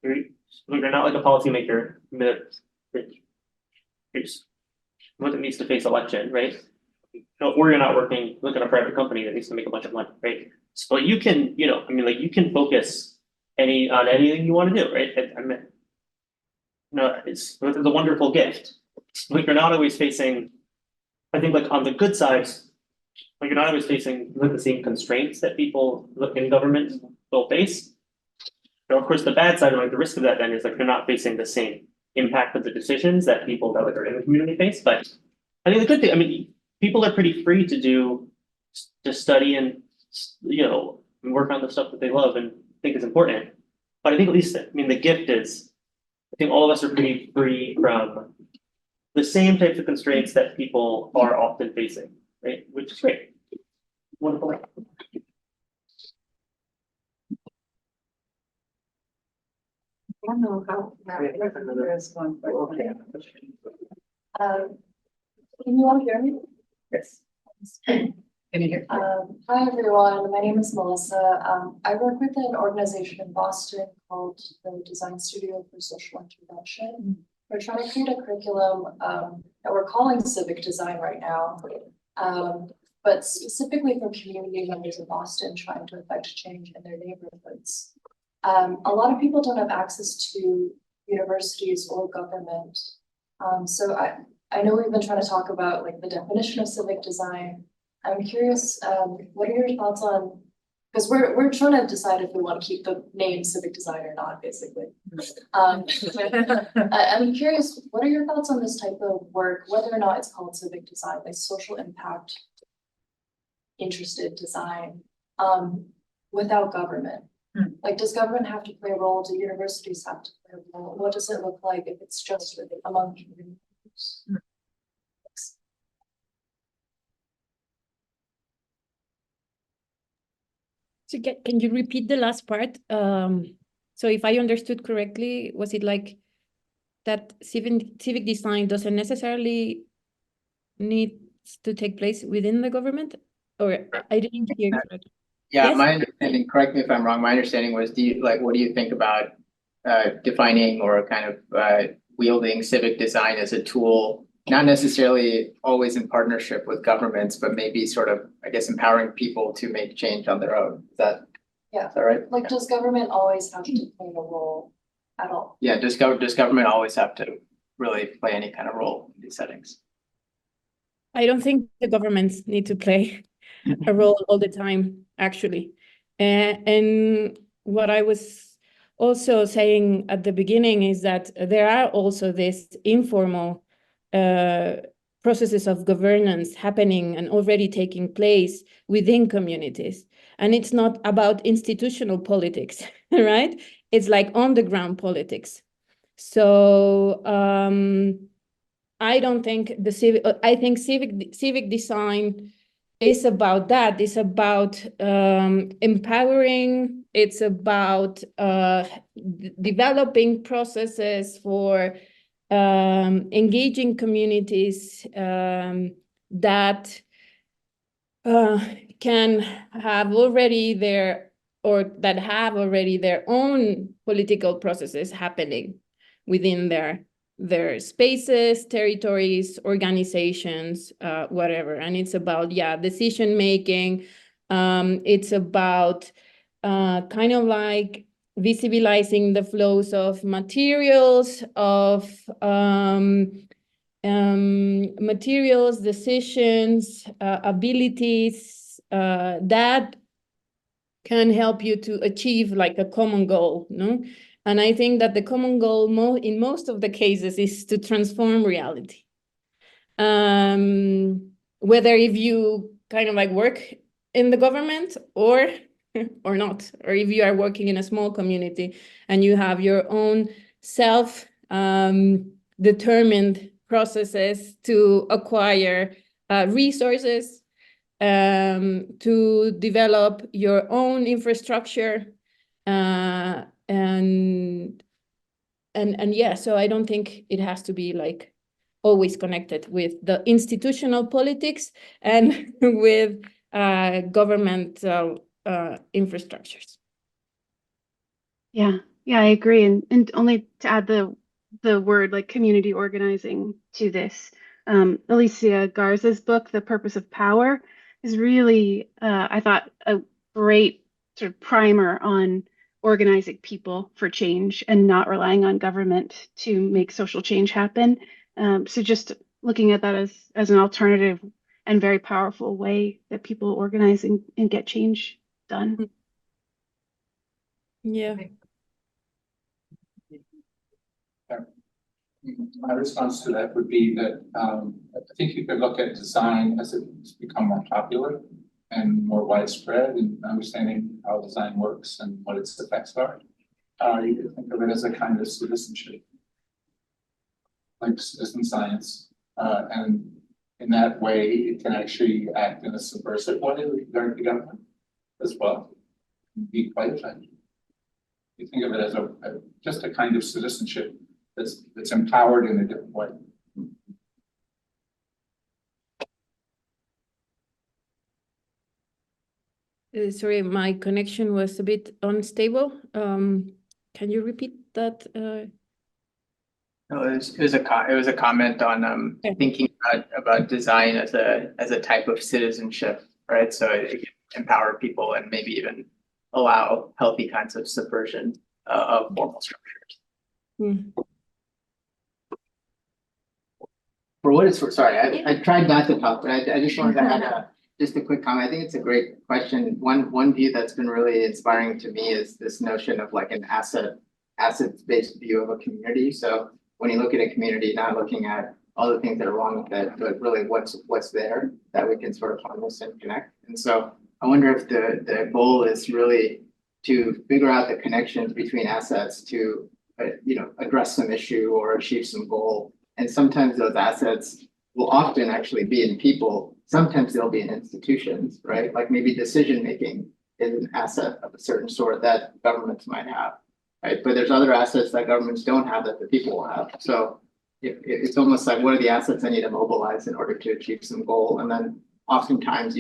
You're not like a policymaker that needs to face election, right? Or you're not working, look at a private company that needs to make a bunch of money, right? So you can, I mean, like you can focus on anything you want to do, right? I mean, it's a wonderful gift. Like you're not always facing, I think like on the good side, like you're not always facing like the same constraints that people in government will face. Now, of course, the bad side, or like the risk of that then is like you're not facing the same impact of the decisions that people that are in the community face. But I think the good thing, I mean, people are pretty free to study and work on the stuff that they love and think is important. But I think at least, I mean, the gift is, I think all of us are pretty free from the same types of constraints that people are often facing, right? Which is great. Wonderful. I don't know how. There's one. Can you all hear me? Yes. Can you hear? Hi, everyone. My name is Melissa. I work with an organization in Boston called the Design Studio for Social Intervention. We're trying to create a curriculum that we're calling Civic Design right now, but specifically for community members of Boston trying to affect change in their neighborhoods. A lot of people don't have access to universities or government. So I know we've been trying to talk about like the definition of civic design. I'm curious, what are your thoughts on, because we're trying to decide if we want to keep the name civic design or not, basically. I'm curious, what are your thoughts on this type of work, whether or not it's called civic design, like social impact, interested design, without government? Like, does government have to play a role? Do universities have to play a role? What does it look like if it's just among community members? So can you repeat the last part? So if I understood correctly, was it like that civic design doesn't necessarily need to take place within the government? Or I didn't hear correctly. Yeah, Yes? my understanding, correct me if I'm wrong, my understanding was, what do you think about defining or kind of wielding civic design as a tool, not necessarily always in partnership with governments, but maybe sort of, I guess, empowering people to make change on their own. Is that right? Like, does government always have to play a role at all? Yeah, does government always have to really play any kind of role in these settings? I don't think the governments need to play a role all the time, actually. And what I was also saying at the beginning is that there are also these informal processes of governance happening and already taking place within communities. And it's not about institutional politics, right? It's like on the ground politics. So I don't think I think civic design is about that. It's about empowering. It's about developing processes for engaging communities that can have already have already their own political processes happening within their spaces, territories, organizations, whatever. And it's about, decision making. It's about kind of like visibilizing the flows of materials, materials, decisions, abilities that can help you to achieve like a common goal, no? And I think that the common goal in most of the cases is to transform reality. Whether if you kind of like work in the government or not, or if you are working in a small community and you have your own self-determined processes to acquire resources, to develop your own infrastructure, and so I don't think it has to be like always connected with the institutional politics and with governmental infrastructures. Yeah, Yeah, I agree. And only to add the word like community organizing to this, Alicia Garza's book, The Purpose of Power, is really, I thought, a great sort of primer on organizing people for change and not relying on government to make social change happen. So just looking at that as an alternative and very powerful way that people organize and get change done. Yeah. My response to that would be that I think you could look at design as it's become more popular and more widespread in understanding how design works and what its effects are. You could think of it as a kind of citizenship, like citizen science. And in that way, it can actually act in a subversive way with regard to government as well. Be quite effective. You think of it as just a kind of citizenship that's empowered in a different way. Sorry, my connection was a bit unstable. Can you repeat that? No, it was a comment on thinking about design as a type of citizenship, right? So it can empower people and maybe even allow healthy kinds of subversion of formal structures. Hmm. For what it's worth, sorry, I tried not to talk, but I just wanted to add just a quick comment. I think it's a great question. One view that's been really inspiring to me is this notion of like an assets-based view of a community. So when you look at a community, not looking at all the things that are wrong with it, but really what's there that we can sort of harness and connect. And so I wonder if the goal is really to figure out the connections between assets to address some issue or achieve some goal. And sometimes those assets will often actually be in people. Sometimes they'll be in institutions, right? Like maybe decision-making is an asset of a certain sort that governments might have, right? But there's other assets that governments don't have that the people will have. So it's almost like, what are the assets I need to mobilize in order to achieve some goal? And then oftentimes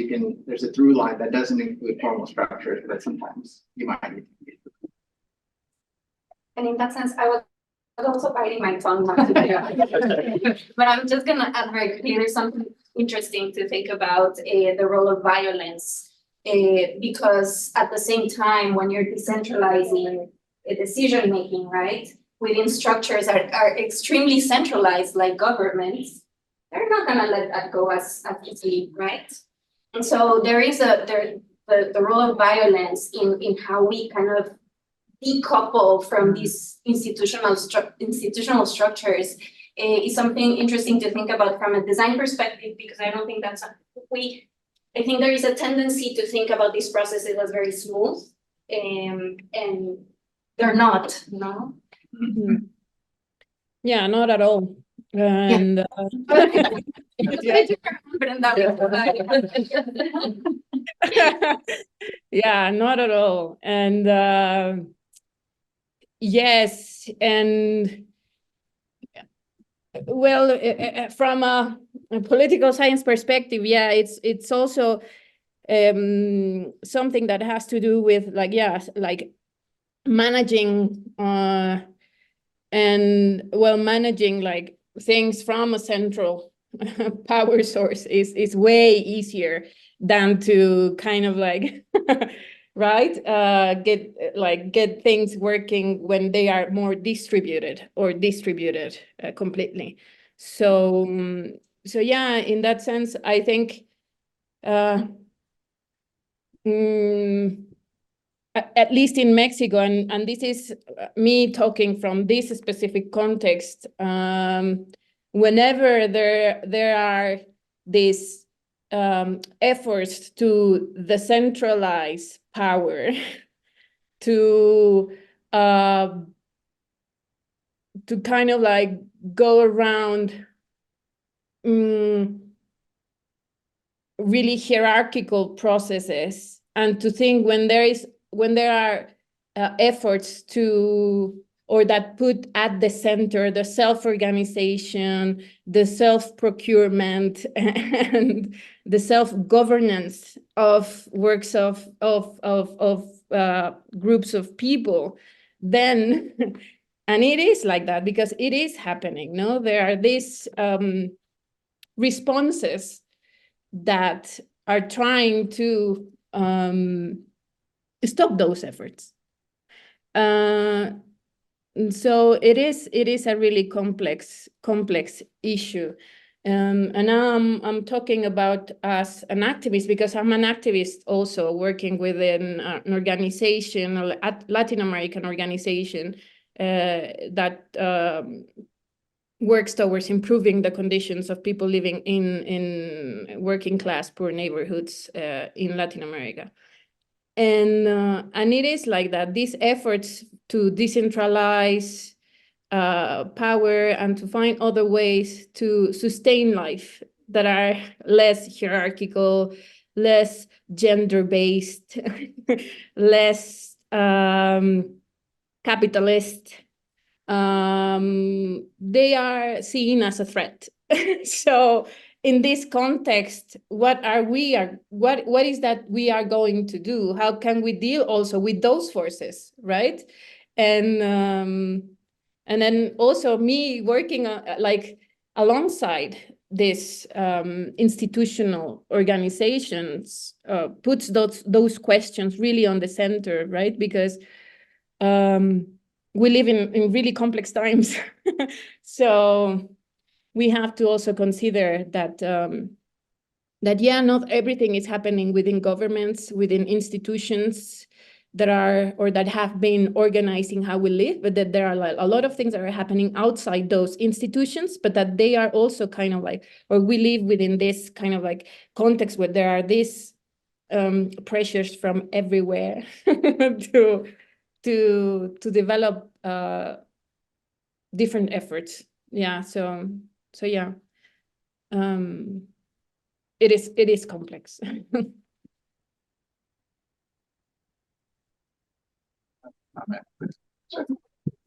there's a through line that doesn't include formal structures, but sometimes you might need to. And in that sense, I was also biting my tongue not to do. But I'm just gonna add very quickly, there's something interesting to think about the role of violence, because at the same time, when you're decentralizing decision making, right, within structures that are extremely centralized, like governments, they're not gonna let that go as easily, right? And so there is the role of violence in how we kind of decouple from these institutional structures is something interesting to think about from a design perspective, because I don't think that's I think there is a tendency to think about these processes as very smooth, and they're not, no? Mm-hmm. Yeah, not at all. And yeah, not at all. And yes, and well, from a political science perspective, yeah, it's also something that has to do with like managing managing like things from a central power source is way easier than to kind of like right get things working when they are more distributed completely. So yeah, in that sense, I think at least in Mexico, and this is me talking from this specific context, whenever there are these efforts to decentralize power, to kind of like go around really hierarchical processes, and to think when there are efforts to, or that put at the center the self-organization, the self-procurement, and the self-governance of works of groups of people, then, and it is like that because it is happening, no? There are these responses that are trying to stop those efforts. So it is a really complex issue. And now I'm talking about as an activist because I'm an activist also working within an organization, a Latin American organization that works towards improving the conditions of people living in working class poor neighborhoods in Latin America. And it is like that. These efforts to decentralize power and to find other ways to sustain life that are less hierarchical, less gender-based, less capitalist, they are seen as a threat. So in this context, what is that we are going to do? How can we deal also with those forces, right? And then also me working like alongside this institutional organizations puts those questions really on the center, right? Because we live in really complex times. So we have to also consider that yeah, not everything is happening within governments, within institutions that are or that have been organizing how we live, but that there are like a lot of things that are happening outside those institutions, but that they are also kind of like, or we live within this kind of like context where there are these pressures from everywhere to develop different efforts. Yeah, so yeah, it is complex.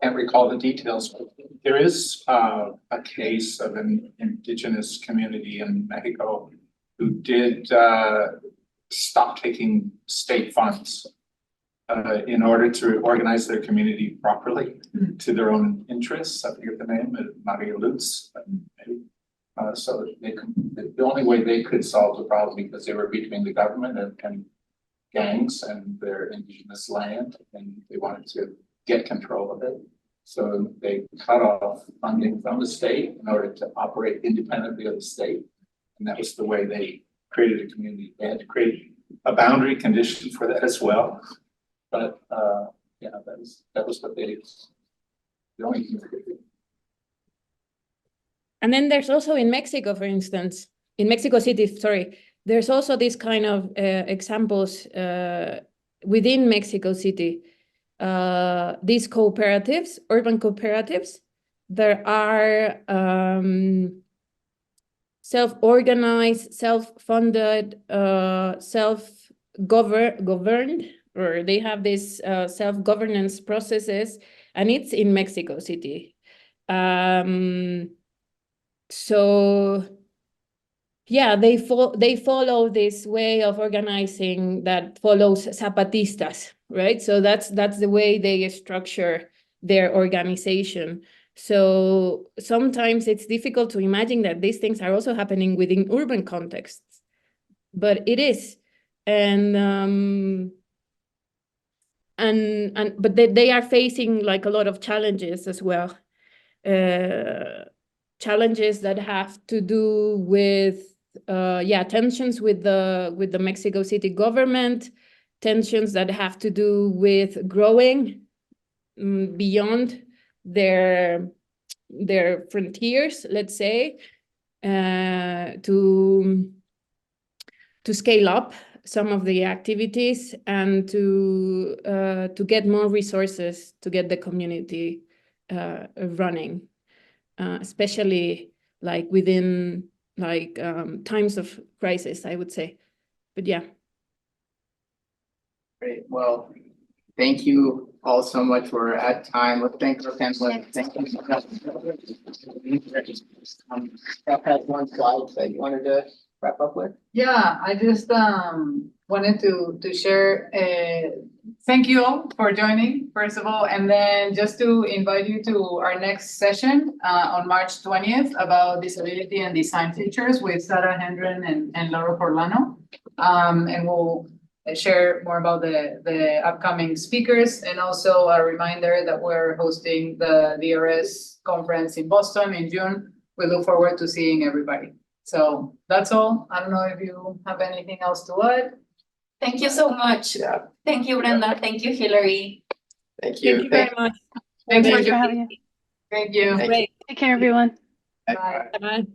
Can't recall the details, but there is a case of an indigenous community in Mexico who did stop taking state funds in order to organize their community properly to their own interests. I forget the name, Maria Lutz, maybe. So the only way they could solve the problem, because they were between the government and gangs and their indigenous land, and they wanted to get control of it. So they cut off funding from the state in order to operate independently of the state. And that was the way they created a community. They had to create a boundary condition for that as well. But yeah, that was what the only thing they could do. And then there's also in Mexico, for instance, in Mexico City, sorry, there's also this kind of examples within Mexico City, these cooperatives, urban cooperatives, that are self-organized, self-funded, self-governed, or they have these self-governance processes, and it's in Mexico City. So yeah, they follow this way of organizing that follows Zapatistas, right? So that's the way they structure their organization. So sometimes it's difficult to imagine that these things are also happening within urban contexts, but it is. But they are facing like a lot of challenges as well. Challenges that have to do with tensions with the Mexico City government, tensions that have to do with growing beyond their frontiers, let's say, to scale up some of the activities and to get more resources to get the community running. Especially like within like times of crisis, I would say. But yeah. Great. Well, thank you all so much. We're at time. Let's thank our panelists. Thank you. Steph has one slide that you wanted to wrap up with. Yeah, I just wanted to share thank you all for joining, first of all, and then just to invite you to our next session on March 20th about disability and design features with Sarah Hendren and Laura Forlano. And we'll share more about the upcoming speakers, and also a reminder that we're hosting the DRS conference in Boston in June. We look forward to seeing everybody. So that's all. I don't know if you have anything else to add. Thank you so much. Yeah. Thank you, Brenda. Thank you, Hillary. Thank you. Thank you very much. Thanks for Thanks for joining. having us. Thank you. Great. Take care, everyone. Bye. Bye.